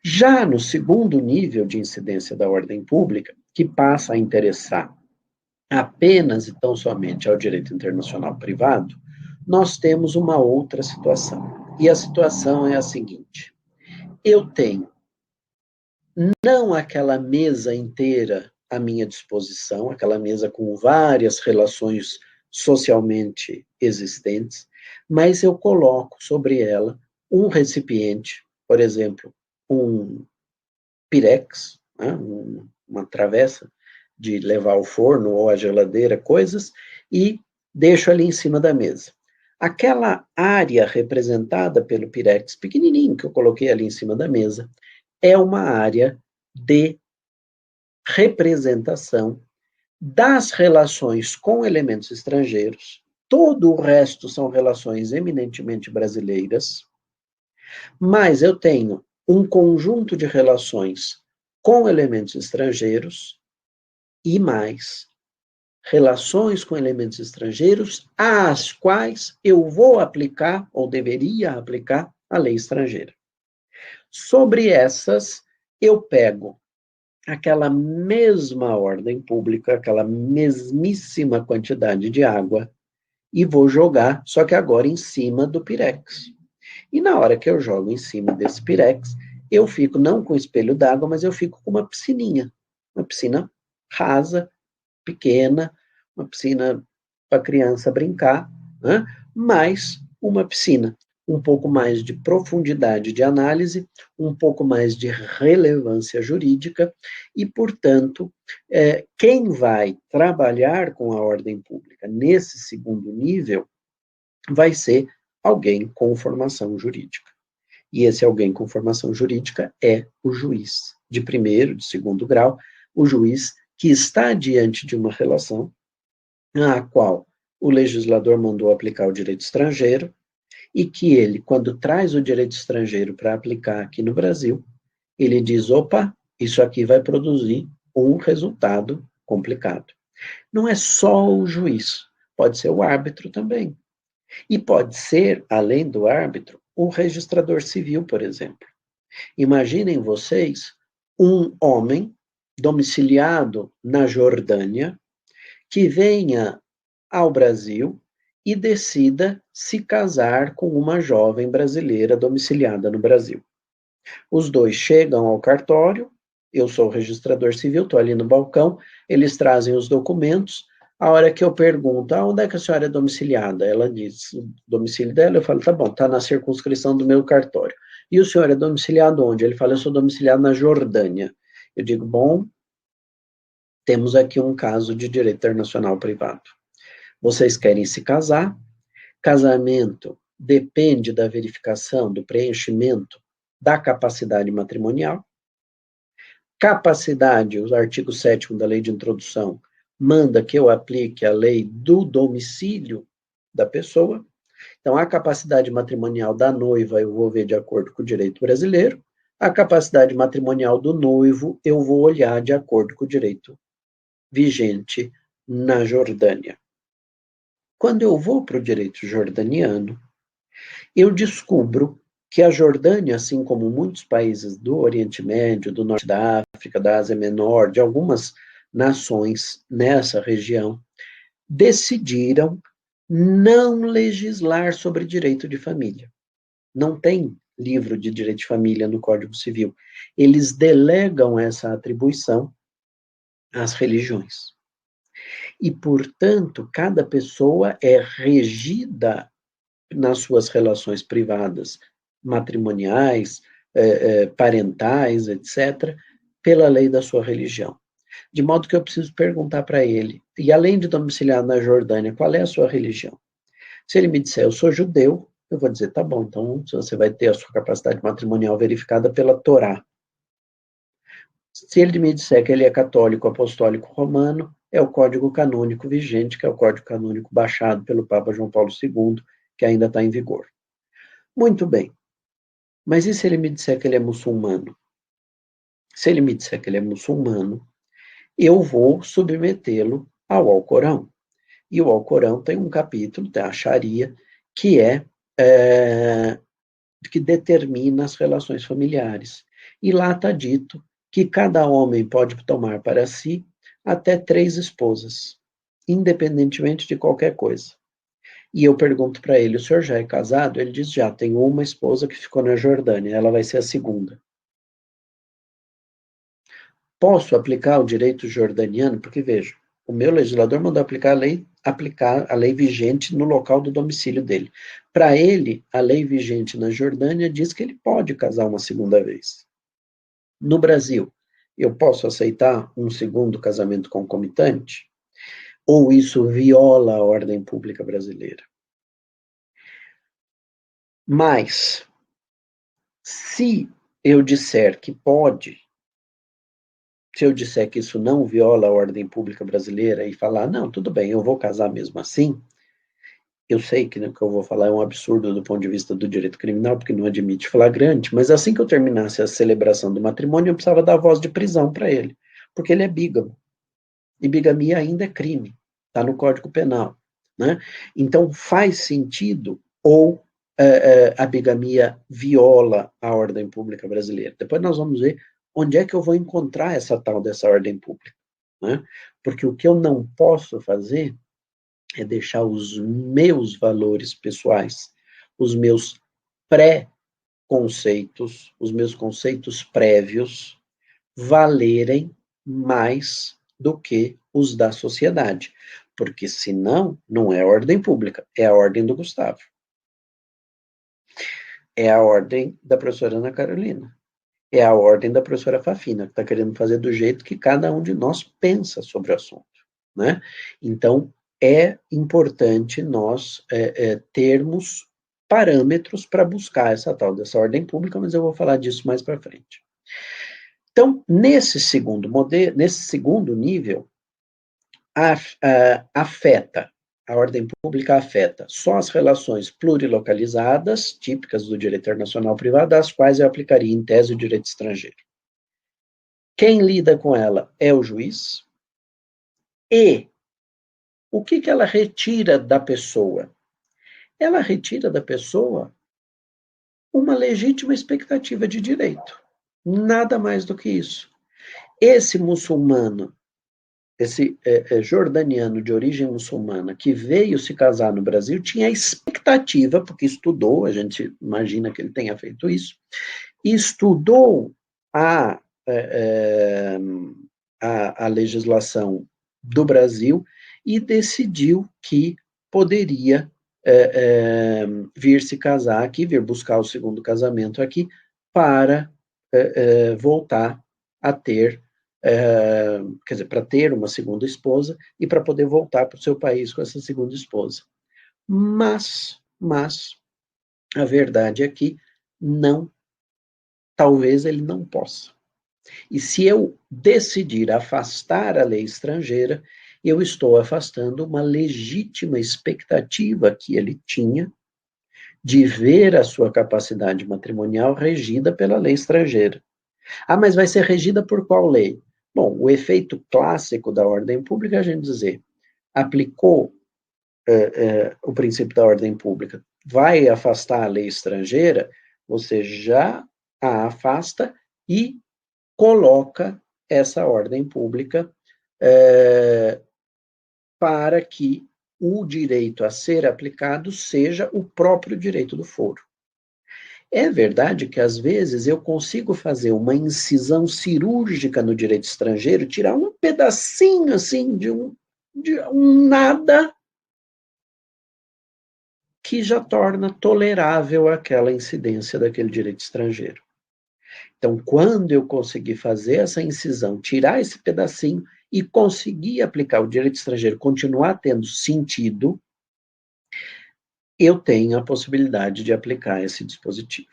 Já no segundo nível de incidência da ordem pública, que passa a interessar apenas e tão somente ao direito internacional privado, nós temos uma outra situação. E a situação é a seguinte: eu tenho não aquela mesa inteira à minha disposição, aquela mesa com várias relações socialmente existentes, mas eu coloco sobre ela um recipiente, por exemplo, um pirex, né, uma travessa de levar ao forno ou à geladeira coisas, e deixo ali em cima da mesa. Aquela área representada pelo pirex pequenininho que eu coloquei ali em cima da mesa é uma área de representação das relações com elementos estrangeiros. Todo o resto são relações eminentemente brasileiras, mas eu tenho um conjunto de relações com elementos estrangeiros e mais relações com elementos estrangeiros às quais eu vou aplicar ou deveria aplicar a lei estrangeira. Sobre essas, eu pego aquela mesma ordem pública, aquela mesmíssima quantidade de água e vou jogar, só que agora em cima do pirex. E na hora que eu jogo em cima desse pirex, eu fico não com espelho d'água, mas eu fico com uma piscina rasa, pequena, uma piscina para criança brincar, né? Mas uma piscina um pouco mais de profundidade de análise, um pouco mais de relevância jurídica e, portanto, quem vai trabalhar com a ordem pública nesse segundo nível vai ser alguém com formação jurídica. E esse alguém com formação jurídica é o juiz de primeiro, de segundo grau, o juiz que está diante de uma relação a qual o legislador mandou aplicar o direito estrangeiro e que ele, quando traz o direito estrangeiro para aplicar aqui no Brasil, ele diz, opa, isso aqui vai produzir um resultado complicado. Não é só o juiz, pode ser o árbitro também. E pode ser, além do árbitro, o registrador civil, por exemplo. Imaginem vocês um homem domiciliado na Jordânia que venha ao Brasil e decida se casar com uma jovem brasileira domiciliada no Brasil. Os dois chegam ao cartório, eu sou o registrador civil, estou ali no balcão, eles trazem os documentos, a hora que eu pergunto, onde é que a senhora é domiciliada? Ela diz o domicílio dela, eu falo, tá bom, tá na circunscrição do meu cartório. E o senhor é domiciliado onde? Ele fala, eu sou domiciliado na Jordânia. Eu digo, bom, temos aqui um caso de direito internacional privado. Vocês querem se casar, casamento depende da verificação, do preenchimento da capacidade matrimonial. Capacidade, o artigo 7º da Lei de Introdução, manda que eu aplique a lei do domicílio da pessoa. Então, a capacidade matrimonial da noiva eu vou ver de acordo com o direito brasileiro, a capacidade matrimonial do noivo eu vou olhar de acordo com o direito vigente na Jordânia. Quando eu vou para o direito jordaniano, eu descubro que a Jordânia, assim como muitos países do Oriente Médio, do Norte da África, da Ásia Menor, de algumas nações nessa região, decidiram não legislar sobre direito de família. Não tem livro de direito de família no Código Civil. Eles delegam essa atribuição às religiões. E, portanto, cada pessoa é regida nas suas relações privadas, matrimoniais, parentais, etc., pela lei da sua religião. De modo que eu preciso perguntar para ele, e além de domiciliar na Jordânia, qual é a sua religião? Se ele me disser, eu sou judeu, eu vou dizer, tá bom, então você vai ter a sua capacidade matrimonial verificada pela Torá. Se ele me disser que ele é católico, apostólico, romano, é o código canônico vigente, que é o código canônico baixado pelo Papa João Paulo II, que ainda está em vigor. Muito bem. Mas e se ele me disser que ele é muçulmano? Se ele me disser que ele é muçulmano, eu vou submetê-lo ao Alcorão. E o Alcorão tem um capítulo, tem a Sharia, que que determina as relações familiares. E lá está dito que cada homem pode tomar para si até 3 esposas, independentemente de qualquer coisa. E eu pergunto para ele, o senhor já é casado? Ele diz, já, tenho uma esposa que ficou na Jordânia, ela vai ser a segunda. Posso aplicar o direito jordaniano? Porque, veja, o meu legislador mandou aplicar a lei vigente no local do domicílio dele. Para ele, a lei vigente na Jordânia diz que ele pode casar uma segunda vez. No Brasil, eu posso aceitar um segundo casamento concomitante? Ou isso viola a ordem pública brasileira? Mas, se eu disser que pode, se eu disser que isso não viola a ordem pública brasileira e falar, não, tudo bem, eu vou casar mesmo assim, eu sei que o que eu vou falar é um absurdo do ponto de vista do direito criminal, porque não admite flagrante, mas assim que eu terminasse a celebração do matrimônio, eu precisava dar voz de prisão para ele, porque ele é bígamo. E bigamia ainda é crime, está no Código Penal. Né? Então, faz sentido ou a bigamia viola a ordem pública brasileira. Depois nós vamos ver onde é que eu vou encontrar essa tal dessa ordem pública. Né? Porque o que eu não posso fazer é deixar os meus valores pessoais, os meus pré-conceitos, os meus conceitos prévios, valerem mais do que os da sociedade. Porque senão, não é ordem pública, é a ordem do Gustavo. É a ordem da professora Ana Carolina. É a ordem da professora Fafina, que está querendo fazer do jeito que cada um de nós pensa sobre o assunto. Né? Então, é importante nós termos parâmetros para buscar essa tal dessa ordem pública, mas eu vou falar disso mais para frente. Então, nesse segundo nível, a ordem pública afeta só as relações plurilocalizadas, típicas do direito internacional privado, às quais eu aplicaria, em tese, o direito estrangeiro. Quem lida com ela é o juiz. E o que ela retira da pessoa? Ela retira da pessoa uma legítima expectativa de direito. Nada mais do que isso. Esse muçulmano, esse jordaniano de origem muçulmana que veio se casar no Brasil, tinha a expectativa, porque estudou, a gente imagina que ele tenha feito isso, estudou a legislação do Brasil e decidiu que poderia vir se casar aqui, vir buscar o segundo casamento aqui, para voltar a ter, quer dizer, para ter uma segunda esposa e para poder voltar para o seu país com essa segunda esposa. Mas, a verdade é que não, talvez ele não possa. E se eu decidir afastar a lei estrangeira, eu estou afastando uma legítima expectativa que ele tinha de ver a sua capacidade matrimonial regida pela lei estrangeira. Ah, mas vai ser regida por qual lei? Bom, o efeito clássico da ordem pública é a gente dizer, aplicou o princípio da ordem pública, vai afastar a lei estrangeira, você já a afasta e coloca essa ordem pública para que o direito a ser aplicado seja o próprio direito do foro. É verdade que, às vezes, eu consigo fazer uma incisão cirúrgica no direito estrangeiro, tirar um pedacinho, assim, de um nada que já torna tolerável aquela incidência daquele direito estrangeiro. Então, quando eu conseguir fazer essa incisão, tirar esse pedacinho e conseguir aplicar o direito estrangeiro, continuar tendo sentido, eu tenho a possibilidade de aplicar esse dispositivo.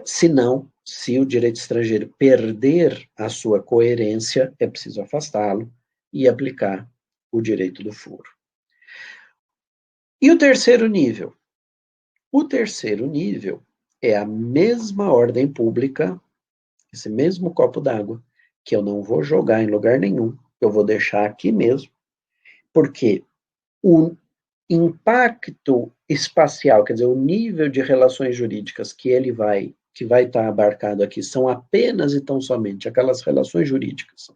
Se não, se o direito estrangeiro perder a sua coerência, é preciso afastá-lo e aplicar o direito do foro. E o terceiro nível? O terceiro nível é a mesma ordem pública, esse mesmo copo d'água, que eu não vou jogar em lugar nenhum, eu vou deixar aqui mesmo, porque o impacto espacial, quer dizer, o nível de relações jurídicas que vai estar abarcado aqui são apenas e tão somente aquelas relações jurídicas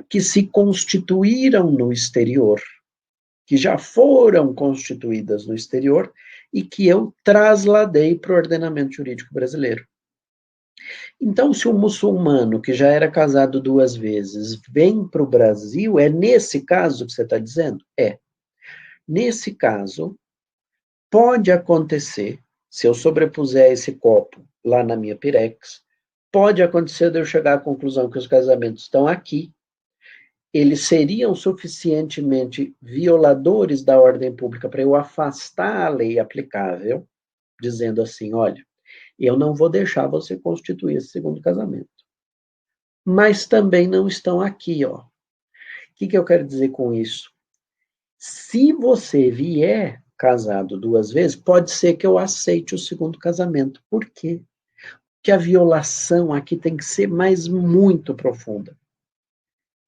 que se constituíram no exterior, que já foram constituídas no exterior e que eu trasladei para o ordenamento jurídico brasileiro. Então, se um muçulmano que já era casado 2 vezes vem para o Brasil, é nesse caso que você está dizendo? É. Nesse caso, pode acontecer, se eu sobrepuser esse copo lá na minha Pirex, pode acontecer de eu chegar à conclusão que os casamentos estão aqui, eles seriam suficientemente violadores da ordem pública para eu afastar a lei aplicável, dizendo assim, olha, eu não vou deixar você constituir esse segundo casamento. Mas também não estão aqui, ó. O que eu quero dizer com isso? Se você vier casado 2 vezes, pode ser que eu aceite o segundo casamento. Por quê? Porque a violação aqui tem que ser muito profunda.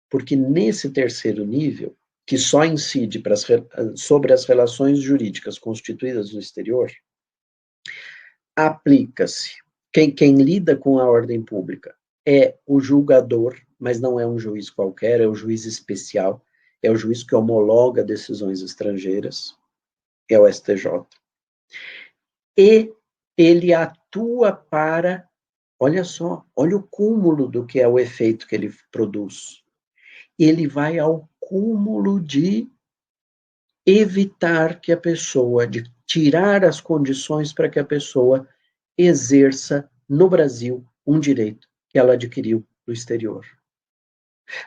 Porque nesse terceiro nível, que só incide sobre as relações jurídicas constituídas no exterior, aplica-se. Quem lida com a ordem pública é o julgador, mas não é um juiz qualquer, é o juiz especial, é o juiz que homologa decisões estrangeiras, é o STJ. E ele atua para, olha só, olha o cúmulo do que é o efeito que ele produz. Ele vai ao cúmulo de evitar que a pessoa, de tirar as condições para que a pessoa exerça no Brasil um direito que ela adquiriu no exterior.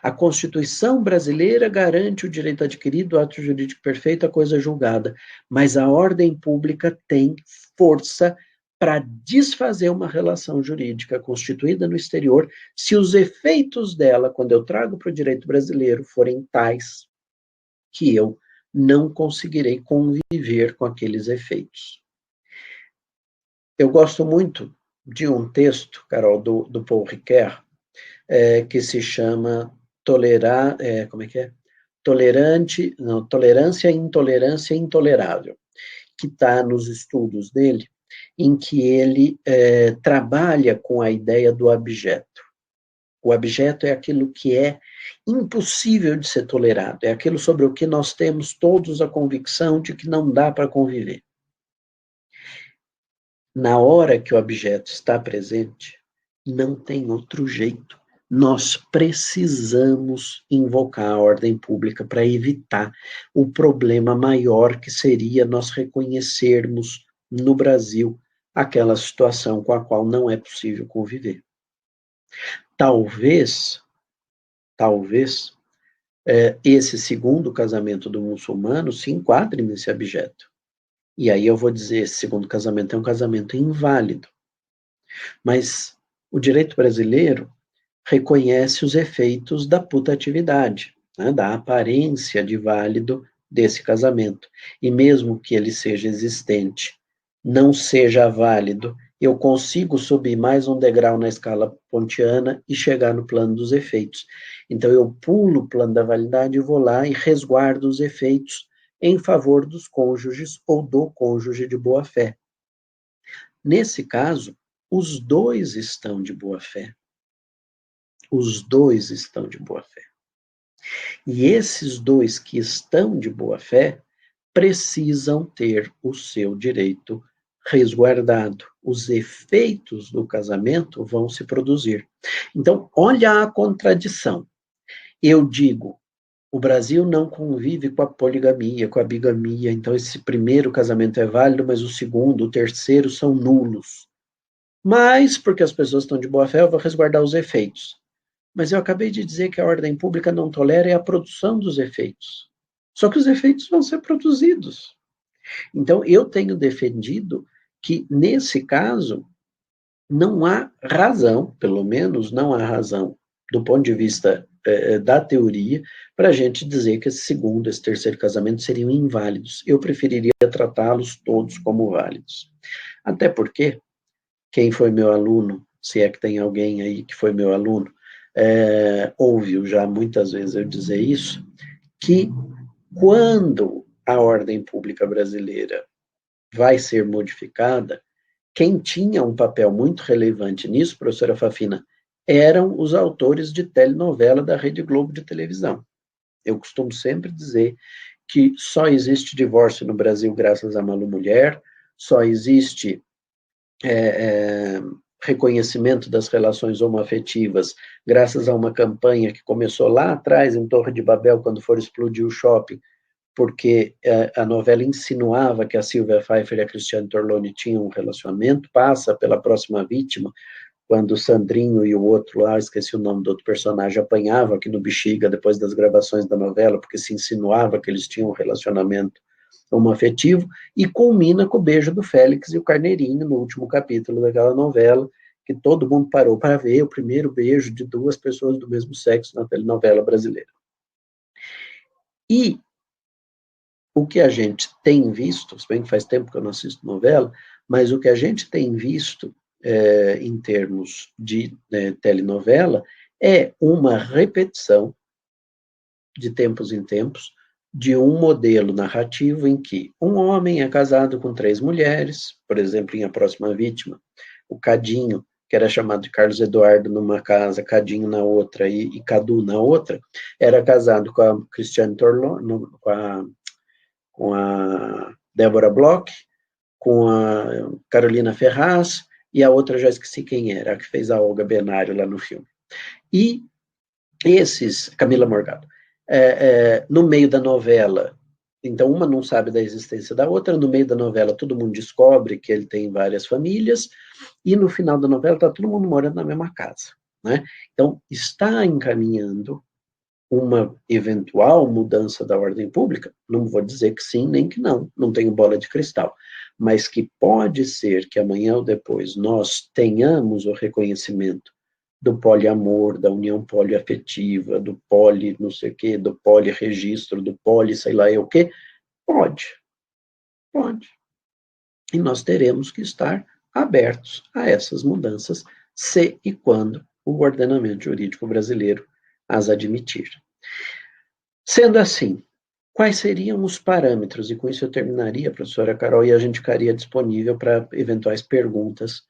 A Constituição brasileira garante o direito adquirido, o ato jurídico perfeito, a coisa julgada, mas a ordem pública tem força para desfazer uma relação jurídica constituída no exterior, se os efeitos dela, quando eu trago para o direito brasileiro, forem tais que eu não conseguirei conviver com aqueles efeitos. Eu gosto muito de um texto, Carol, do Paul Ricoeur, que se chama Tolerância, Intolerância Intolerável, que está nos estudos dele, em que ele trabalha com a ideia do abjeto. O abjeto é aquilo que é impossível de ser tolerado, é aquilo sobre o que nós temos todos a convicção de que não dá para conviver. Na hora que o abjeto está presente, não tem outro jeito. Nós precisamos invocar a ordem pública para evitar o problema maior que seria nós reconhecermos no Brasil aquela situação com a qual não é possível conviver. Talvez, esse segundo casamento do muçulmano se enquadre nesse abjeto. E aí eu vou dizer, esse segundo casamento é um casamento inválido. Mas o direito brasileiro reconhece os efeitos da putatividade, né, da aparência de válido desse casamento. E mesmo que ele seja existente, não seja válido, eu consigo subir mais um degrau na escala pontiana e chegar no plano dos efeitos. Então, eu pulo o plano da validade e vou lá e resguardo os efeitos em favor dos cônjuges ou do cônjuge de boa-fé. Nesse caso, os dois estão de boa-fé. Os dois estão de boa-fé. E esses dois que estão de boa-fé precisam ter o seu direito resguardado, os efeitos do casamento vão se produzir. Então, olha a contradição. Eu digo, o Brasil não convive com a poligamia, com a bigamia, então esse primeiro casamento é válido, mas o segundo, o terceiro são nulos. Mas, porque as pessoas estão de boa fé, eu vou resguardar os efeitos. Mas eu acabei de dizer que a ordem pública não tolera a produção dos efeitos. Só que os efeitos vão ser produzidos. Então, eu tenho defendido que, nesse caso, não há razão, pelo menos não há razão, do ponto de vista da teoria, para a gente dizer que esse segundo, esse terceiro casamento seriam inválidos. Eu preferiria tratá-los todos como válidos. Até porque, quem foi meu aluno, se é que tem alguém aí que foi meu aluno, ouviu já muitas vezes eu dizer isso, que quando a ordem pública brasileira vai ser modificada, quem tinha um papel muito relevante nisso, professora Fafina, eram os autores de telenovela da Rede Globo de televisão. Eu costumo sempre dizer que só existe divórcio no Brasil graças a Malu Mulher, só existe reconhecimento das relações homoafetivas graças a uma campanha que começou lá atrás, em Torre de Babel, quando for explodir o shopping, porque a novela insinuava que a Silvia Pfeiffer e a Cristiane Torlone tinham um relacionamento, passa pela próxima vítima, quando o Sandrinho e o outro lá, esqueci o nome do outro personagem, apanhavam aqui no Bexiga depois das gravações da novela, porque se insinuava que eles tinham um relacionamento homoafetivo, e culmina com o beijo do Félix e o Carneirinho, no último capítulo daquela novela, que todo mundo parou para ver o primeiro beijo de duas pessoas do mesmo sexo na telenovela brasileira. E o que a gente tem visto, se bem que faz tempo que eu não assisto novela, mas o que a gente tem visto em termos de telenovela é uma repetição, de tempos em tempos, de um modelo narrativo em que um homem é casado com 3 mulheres, por exemplo, em A Próxima Vítima, o Cadinho, que era chamado de Carlos Eduardo numa casa, Cadinho na outra e Cadu na outra, era casado com a Cristiane Torlone, com a Débora Bloch, com a Carolina Ferraz, e a outra já esqueci quem era, a que fez a Olga Benário lá no filme. E esses, Camila Morgado, no meio da novela, então uma não sabe da existência da outra, no meio da novela todo mundo descobre que ele tem várias famílias, e no final da novela está todo mundo morando na mesma casa, né? Então, está encaminhando uma eventual mudança da ordem pública, não vou dizer que sim, nem que não, não tenho bola de cristal, mas que pode ser que amanhã ou depois nós tenhamos o reconhecimento do poliamor, da união poliafetiva, do poli não sei o quê, do poliregistro, do poli sei lá o quê, pode. E nós teremos que estar abertos a essas mudanças, se e quando o ordenamento jurídico brasileiro as admitir. Sendo assim, quais seriam os parâmetros? E com isso eu terminaria, professora Carol, e a gente ficaria disponível para eventuais perguntas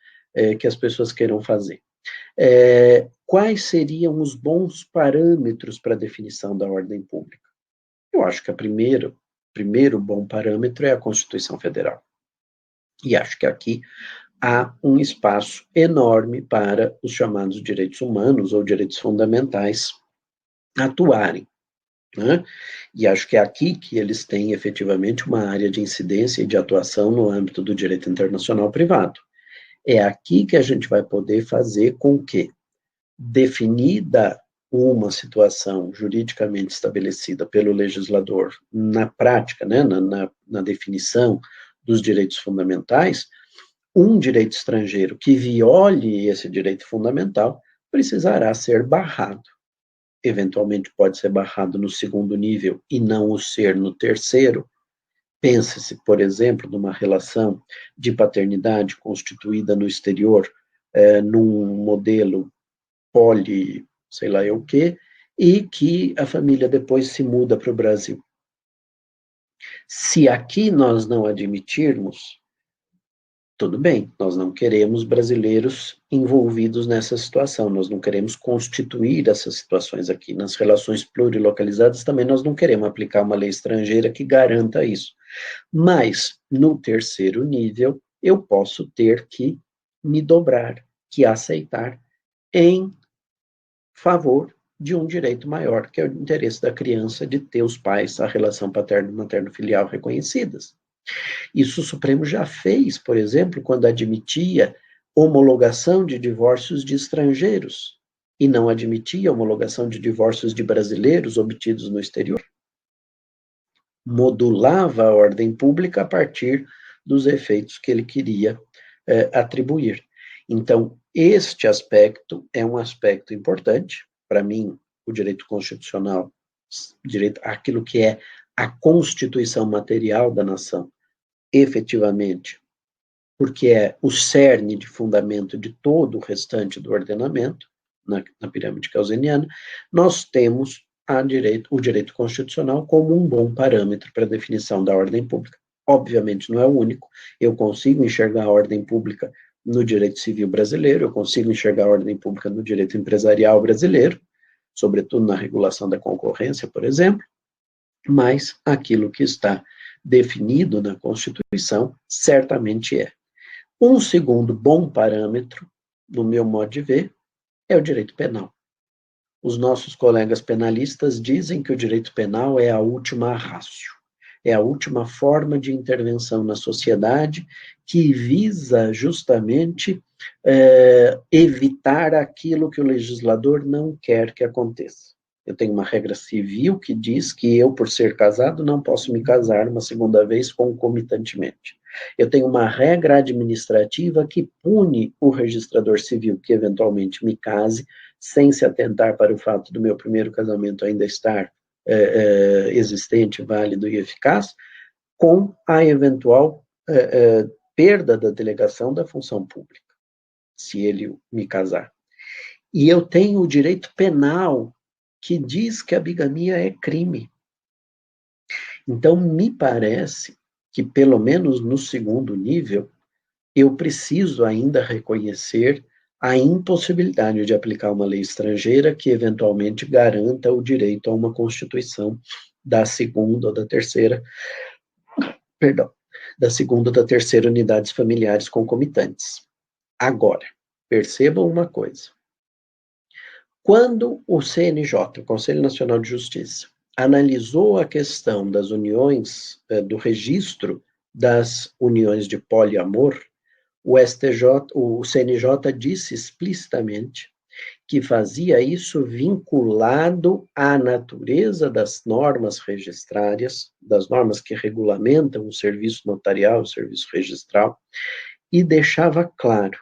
que as pessoas queiram fazer. Quais seriam os bons parâmetros para a definição da ordem pública? Eu acho que o primeiro bom parâmetro é a Constituição Federal. E acho que aqui há um espaço enorme para os chamados direitos humanos ou direitos fundamentais atuarem, né? E acho que é aqui que eles têm efetivamente uma área de incidência e de atuação no âmbito do direito internacional privado. É aqui que a gente vai poder fazer com que, definida uma situação juridicamente estabelecida pelo legislador na prática, né, na definição dos direitos fundamentais, um direito estrangeiro que viole esse direito fundamental precisará ser barrado. Eventualmente pode ser barrado no segundo nível e não o ser no terceiro. Pense-se, por exemplo, numa relação de paternidade constituída no exterior, num modelo poli, sei lá o quê, e que a família depois se muda para o Brasil. Se aqui nós não admitirmos, tudo bem, nós não queremos brasileiros envolvidos nessa situação, nós não queremos constituir essas situações aqui. Nas relações plurilocalizadas também nós não queremos aplicar uma lei estrangeira que garanta isso. Mas, no terceiro nível, eu posso ter que me dobrar, que aceitar em favor de um direito maior, que é o interesse da criança de ter os pais, a relação paterno-materno-filial reconhecidas. Isso o Supremo já fez, por exemplo, quando admitia homologação de divórcios de estrangeiros e não admitia homologação de divórcios de brasileiros obtidos no exterior. Modulava a ordem pública a partir dos efeitos que ele queria atribuir. Então, este aspecto é um aspecto importante. Para mim, o direito constitucional, aquilo que é a constituição material da nação, efetivamente, porque é o cerne de fundamento de todo o restante do ordenamento, na pirâmide keynesiana, nós temos o direito constitucional como um bom parâmetro para a definição da ordem pública. Obviamente não é o único, eu consigo enxergar a ordem pública no direito civil brasileiro, eu consigo enxergar a ordem pública no direito empresarial brasileiro, sobretudo na regulação da concorrência, por exemplo, mas aquilo que está definido na Constituição certamente é. Um segundo bom parâmetro, no meu modo de ver, é o direito penal. Os nossos colegas penalistas dizem que o direito penal é a última ratio, é a última forma de intervenção na sociedade que visa justamente evitar aquilo que o legislador não quer que aconteça. Eu tenho uma regra civil que diz que eu, por ser casado, não posso me casar uma segunda vez concomitantemente. Eu tenho uma regra administrativa que pune o registrador civil que eventualmente me case, sem se atentar para o fato do meu primeiro casamento ainda estar existente, válido e eficaz, com a eventual perda da delegação da função pública, se ele me casar. E eu tenho o direito penal que diz que a bigamia é crime. Então, me parece que, pelo menos no segundo nível, eu preciso ainda reconhecer a impossibilidade de aplicar uma lei estrangeira que, eventualmente, garanta o direito a uma constituição da segunda ou da terceira, da segunda ou da terceira unidades familiares concomitantes. Agora, percebam uma coisa. Quando o CNJ, o Conselho Nacional de Justiça, analisou a questão das uniões, do registro das uniões de poliamor, o CNJ disse explicitamente que fazia isso vinculado à natureza das normas registrárias, das normas que regulamentam o serviço notarial, o serviço registral, e deixava claro,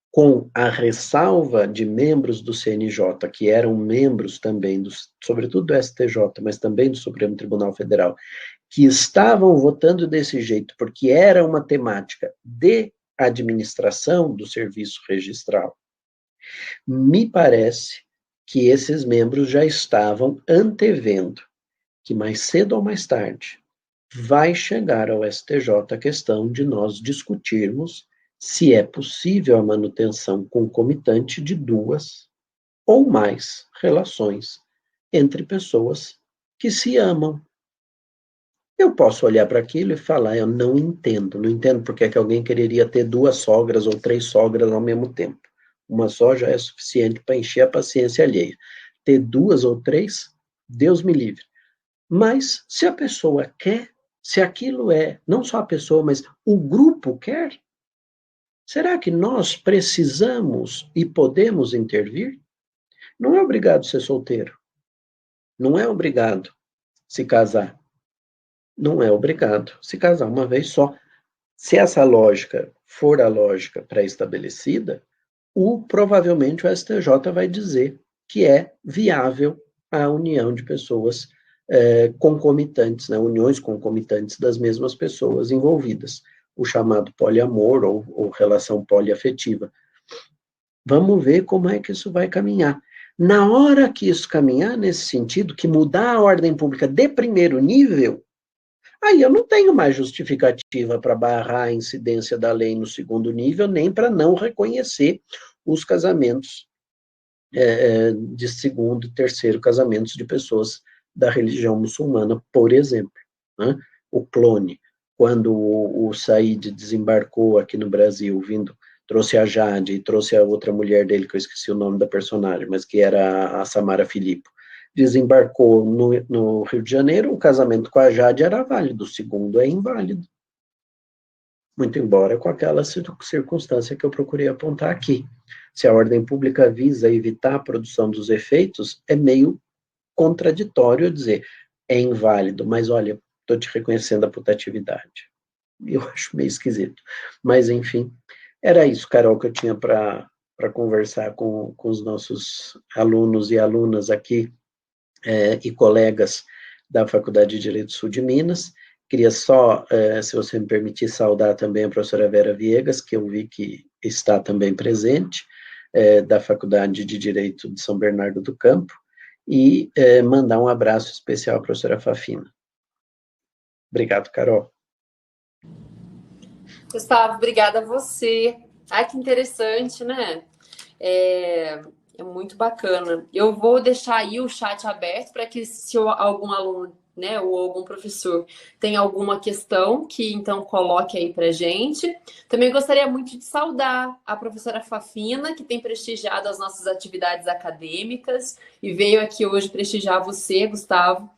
com a ressalva de membros do CNJ, que eram membros também, sobretudo do STJ, mas também do Supremo Tribunal Federal, que estavam votando desse jeito, porque era uma temática de administração do serviço registral, me parece que esses membros já estavam antevendo que mais cedo ou mais tarde vai chegar ao STJ a questão de nós discutirmos se é possível a manutenção concomitante de duas ou mais relações entre pessoas que se amam. Eu posso olhar para aquilo e falar, eu não entendo porque é que alguém quereria ter duas sogras ou três sogras ao mesmo tempo. Uma só já é suficiente para encher a paciência alheia. Ter duas ou três, Deus me livre. Mas, se a pessoa quer, se aquilo é, não só a pessoa, mas o grupo quer, será que nós precisamos e podemos intervir? Não é obrigado ser solteiro. Não é obrigado se casar. Não é obrigado se casar uma vez só. Se essa lógica for a lógica pré-estabelecida, provavelmente o STJ vai dizer que é viável a união de pessoas concomitantes, né, uniões concomitantes das mesmas pessoas envolvidas, o chamado poliamor ou relação poliafetiva. Vamos ver como é que isso vai caminhar. Na hora que isso caminhar nesse sentido, que mudar a ordem pública de primeiro nível, aí eu não tenho mais justificativa para barrar a incidência da lei no segundo nível, nem para não reconhecer os casamentos de segundo e terceiro casamentos de pessoas da religião muçulmana, por exemplo, né? O clone. quando o Said desembarcou aqui no Brasil, trouxe a Jade e trouxe a outra mulher dele, que eu esqueci o nome da personagem, mas que era a Samara Filippo, desembarcou no Rio de Janeiro, o casamento com a Jade era válido, o segundo é inválido. Muito embora com aquela circunstância que eu procurei apontar aqui. Se a ordem pública visa evitar a produção dos efeitos, é meio contraditório dizer, é inválido, mas olha, estou te reconhecendo a putatividade. Eu acho meio esquisito. Mas, enfim, era isso, Carol, que eu tinha para conversar com os nossos alunos e alunas aqui, e colegas da Faculdade de Direito Sul de Minas. Queria só, se você me permitir, saudar também a professora Vera Viegas, que eu vi que está também presente, da Faculdade de Direito de São Bernardo do Campo, e mandar um abraço especial à professora Fafina. Obrigado, Carol. Gustavo, obrigada a você. Ai, que interessante, né? É muito bacana. Eu vou deixar aí o chat aberto para que, se algum aluno, né, ou algum professor tem alguma questão, que então coloque aí para gente. Também gostaria muito de saudar a professora Fafina, que tem prestigiado as nossas atividades acadêmicas e veio aqui hoje prestigiar você, Gustavo,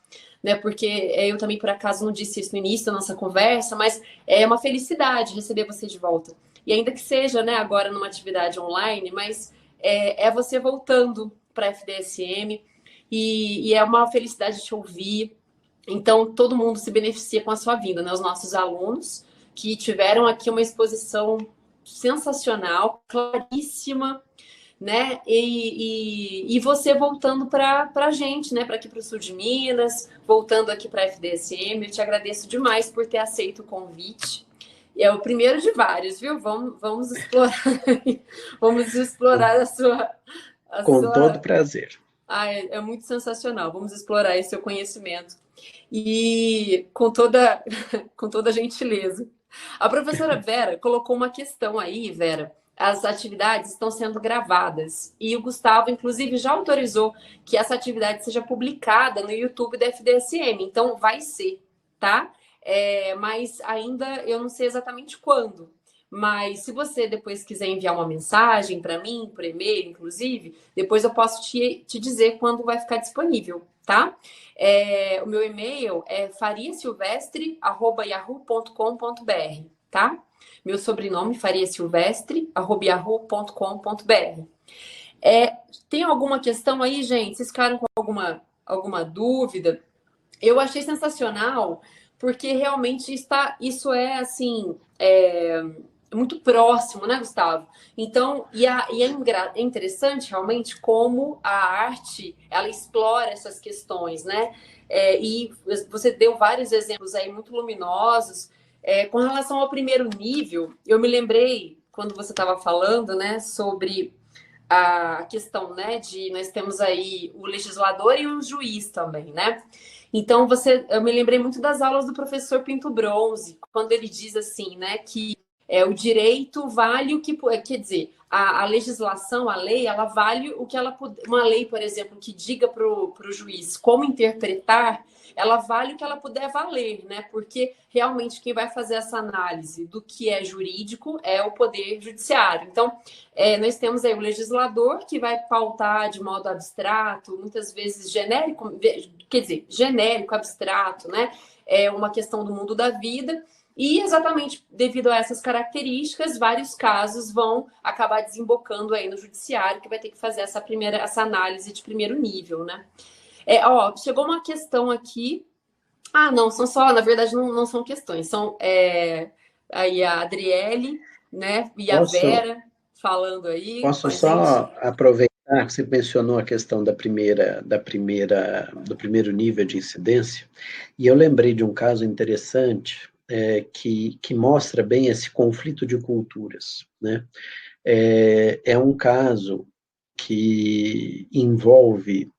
né? Porque eu também, por acaso, não disse isso no início da nossa conversa, mas é uma felicidade receber você de volta. E ainda que seja, né, agora numa atividade online, mas é você voltando para a FDSM e é uma felicidade te ouvir. Então, todo mundo se beneficia com a sua vinda, né? Os nossos alunos que tiveram aqui uma exposição sensacional, claríssima, né? E você voltando para a gente, né? Para aqui para o sul de Minas, voltando aqui para a FDSM. Eu te agradeço demais por ter aceito o convite. É o primeiro de vários, viu? Vamos explorar, vamos explorar Com todo prazer. É muito sensacional. Vamos explorar esse seu conhecimento. E com toda gentileza. A professora Vera colocou uma questão aí, Vera. As atividades estão sendo gravadas. E o Gustavo, inclusive, já autorizou que essa atividade seja publicada no YouTube da FDSM. Então, vai ser, tá? Mas ainda eu não sei exatamente quando. Mas se você depois quiser enviar uma mensagem para mim, por e-mail, inclusive, depois eu posso te dizer quando vai ficar disponível, tá? O meu e-mail é fariasilvestre@yahoo.com.br, tá? Meu sobrenome, fariasilvestre@yahoo.com.br. Tem alguma questão aí, gente? Vocês ficaram com alguma dúvida? Eu achei sensacional, porque realmente isso é assim, muito próximo, né, Gustavo? Então, é interessante realmente como a arte ela explora essas questões, né? E você deu vários exemplos aí muito luminosos. Com relação ao primeiro nível, eu me lembrei quando você estava falando, né, sobre a questão, né, de nós temos aí o legislador e o juiz também, né? Então, eu me lembrei muito das aulas do professor Pinto Bronze, quando ele diz assim, né, que o direito vale o que... Quer dizer, a legislação, a lei, ela vale o que ela... Uma lei, por exemplo, que diga para o juiz como interpretar, ela vale o que ela puder valer, né? Porque realmente quem vai fazer essa análise do que é jurídico é o Poder Judiciário. Então, nós temos aí o legislador que vai pautar de modo abstrato, muitas vezes genérico, quer dizer, genérico, abstrato, né? É uma questão do mundo da vida. E exatamente devido a essas características, vários casos vão acabar desembocando aí no judiciário, que vai ter que fazer essa análise de primeiro nível, né? Chegou uma questão aqui. Não, na verdade, não são questões, são aí a Adriele, né? E a Vera falando aí. Posso só aproveitar que você mencionou a questão do primeiro nível de incidência, e eu lembrei de um caso interessante que mostra bem esse conflito de culturas, né? É um caso que envolve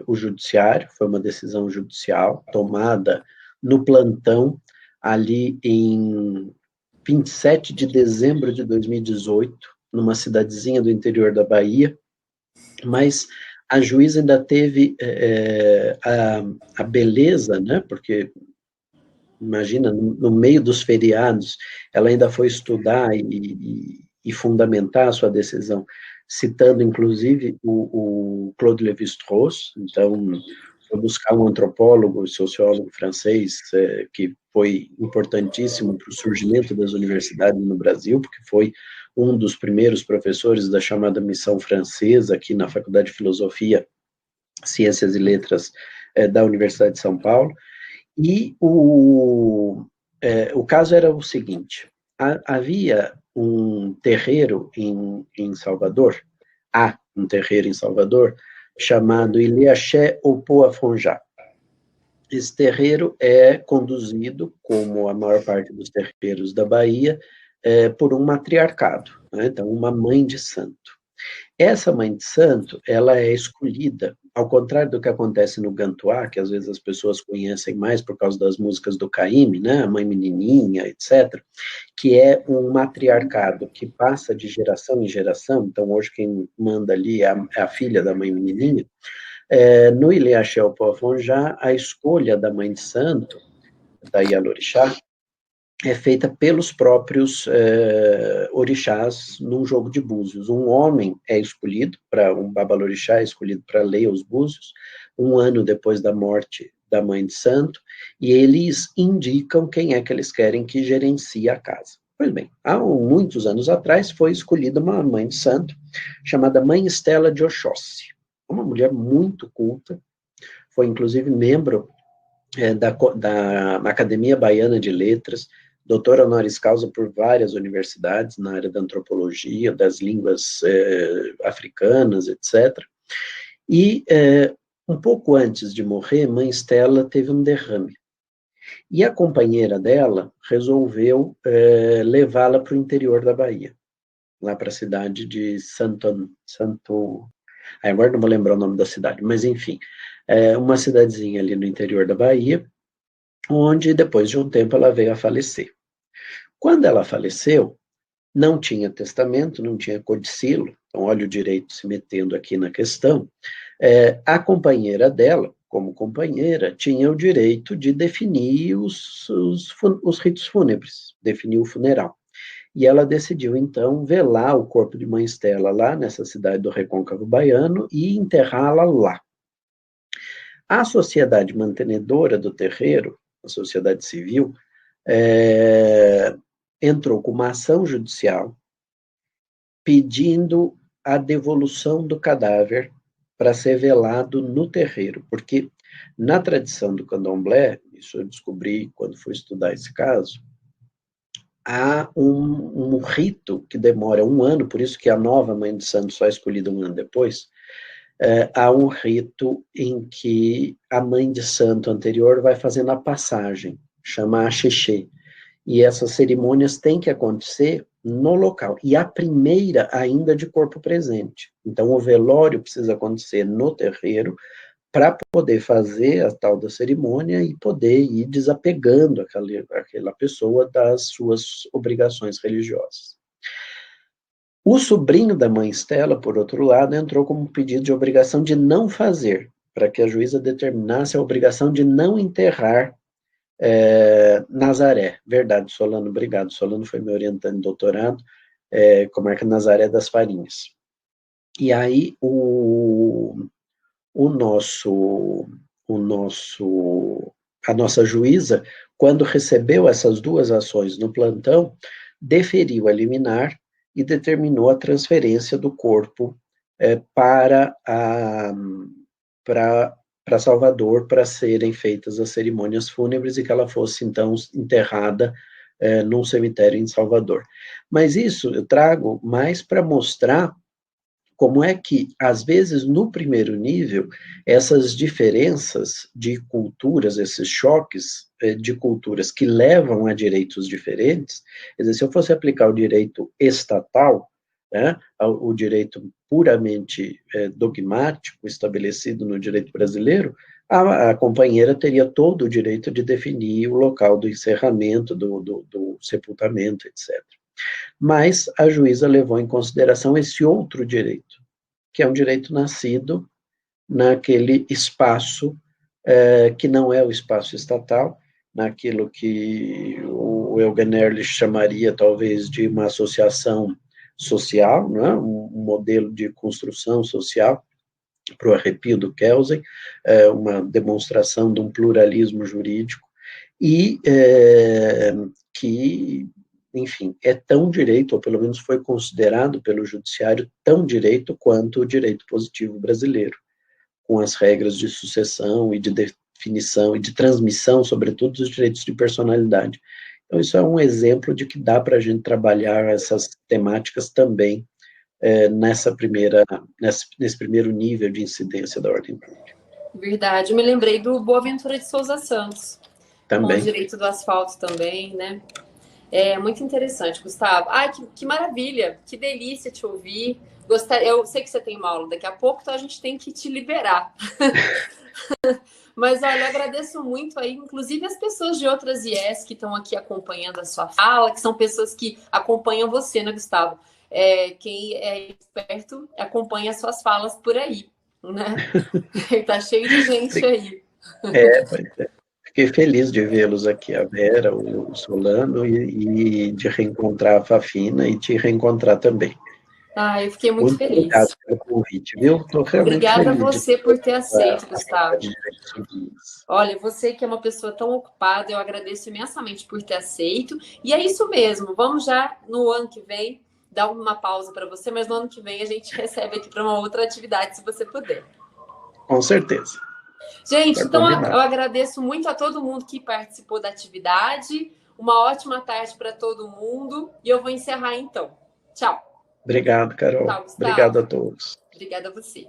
o judiciário, foi uma decisão judicial tomada no plantão ali em 27 de dezembro de 2018, numa cidadezinha do interior da Bahia, mas a juíza ainda teve a beleza, né, porque imagina, no meio dos feriados, ela ainda foi estudar e fundamentar a sua decisão, citando, inclusive, o Claude Lévi-Strauss. Então, foi buscar um antropólogo e sociólogo francês, que foi importantíssimo para o surgimento das universidades no Brasil, porque foi um dos primeiros professores da chamada Missão Francesa, aqui na Faculdade de Filosofia, Ciências e Letras, da Universidade de São Paulo. E o caso era o seguinte: havia um terreiro em Salvador, há um terreiro em Salvador, chamado Ilhéaché Opoafonjá. Esse terreiro é conduzido, como a maior parte dos terreiros da Bahia, por um matriarcado, né? Então, uma mãe de santo. Essa mãe de santo, ela é escolhida, ao contrário do que acontece no Gantuá, que às vezes as pessoas conhecem mais por causa das músicas do Caymmi, né, a mãe menininha, etc., que é um matriarcado que passa de geração em geração. Então, hoje quem manda ali é a filha da mãe menininha. No Ilhéaché Opoafonjá, a escolha da mãe de santo, da Ialorixá, é feita pelos próprios orixás num jogo de búzios. Um homem é escolhido, um babalorixá é escolhido para ler os búzios, um ano depois da morte da mãe de santo, e eles indicam quem é que eles querem que gerencie a casa. Pois bem, há muitos anos atrás foi escolhida uma mãe de santo, chamada Mãe Estela de Oxóssi, uma mulher muito culta, foi inclusive membro da Academia Baiana de Letras, doutora honoris causa por várias universidades na área da antropologia, das línguas africanas, etc. E um pouco antes de morrer, mãe Estela teve um derrame. E a companheira dela resolveu levá-la para o interior da Bahia, lá para a cidade de agora não vou lembrar o nome da cidade, mas enfim, uma cidadezinha ali no interior da Bahia, onde depois de um tempo ela veio a falecer. Quando ela faleceu, não tinha testamento, não tinha codicilo, então olha o direito se metendo aqui na questão, a companheira dela, como companheira, tinha o direito de definir os ritos fúnebres, definir o funeral. E ela decidiu, então, velar o corpo de mãe Estela lá nessa cidade do Recôncavo Baiano e enterrá-la lá. A sociedade mantenedora do terreiro, a sociedade civil, entrou com uma ação judicial pedindo a devolução do cadáver para ser velado no terreiro, porque na tradição do candomblé, isso eu descobri quando fui estudar esse caso, há um rito que demora um ano, por isso que a nova mãe de santo só é escolhida um ano depois. Há um rito em que a mãe de santo anterior vai fazendo a passagem, chama axixê, e essas cerimônias têm que acontecer no local, e a primeira ainda de corpo presente. Então, o velório precisa acontecer no terreiro, para poder fazer a tal da cerimônia e poder ir desapegando aquela pessoa das suas obrigações religiosas. O sobrinho da mãe Estela, por outro lado, entrou com um pedido de obrigação de não fazer, para que a juíza determinasse a obrigação de não enterrar Nazaré. Verdade, Solano, obrigado. Solano foi meu orientando de doutorado, comarca Nazaré das Farinhas. E aí a nossa juíza, quando recebeu essas duas ações no plantão, deferiu a liminar e determinou a transferência do corpo para Salvador, para serem feitas as cerimônias fúnebres e que ela fosse, então, enterrada num cemitério em Salvador. Mas isso eu trago mais para mostrar como é que, às vezes, no primeiro nível, essas diferenças de culturas, esses choques de culturas que levam a direitos diferentes, quer dizer, se eu fosse aplicar o direito estatal, né, o direito puramente dogmático estabelecido no direito brasileiro, a companheira teria todo o direito de definir o local do encerramento, do sepultamento, etc. Mas a juíza levou em consideração esse outro direito, que é um direito nascido naquele espaço que não é o espaço estatal, naquilo que o Eugen Ehrlich chamaria, talvez, de uma associação social, né? Um modelo de construção social, para o arrepio do Kelsen, uma demonstração de um pluralismo jurídico, e que, enfim, é tão direito, ou pelo menos foi considerado pelo judiciário tão direito quanto o direito positivo brasileiro, com as regras de sucessão e de definição e de transmissão, sobretudo, dos direitos de personalidade. Então, isso é um exemplo de que dá para a gente trabalhar essas temáticas também nesse primeiro nível de incidência da ordem pública. Verdade. Eu me lembrei do Boaventura de Souza Santos, com o Também. direito do asfalto também, né? É muito interessante, Gustavo. Ai, que maravilha, que delícia te ouvir. Eu sei que você tem uma aula daqui a pouco, então a gente tem que te liberar. Mas, olha, eu agradeço muito aí, inclusive as pessoas de outras IES que estão aqui acompanhando a sua fala, que são pessoas que acompanham você, né, Gustavo? Quem é esperto acompanha as suas falas por aí, né? Tá cheio de gente aí. Pois é. Fiquei feliz de vê-los aqui, a Vera, o Solano, e de reencontrar a Fafina e te reencontrar também. Ah, eu fiquei muito Muito obrigado feliz. pelo convite, viu? Estou realmente Obrigada a feliz de você ter por ter aceito, a regra Gustavo. de direitos civis. Olha, você que é uma pessoa tão ocupada, eu agradeço imensamente por ter aceito. E é isso mesmo, vamos já no ano que vem dar uma pausa para você, mas no ano que vem a gente recebe aqui para uma outra atividade, se você puder. Com certeza. Gente, Tá então combinado. eu agradeço muito a todo mundo que participou da atividade. Uma ótima tarde para todo mundo. E eu vou encerrar então. Tchau. Obrigado, Carol. Tchau, Obrigado Gustavo. a todos. Obrigada a você.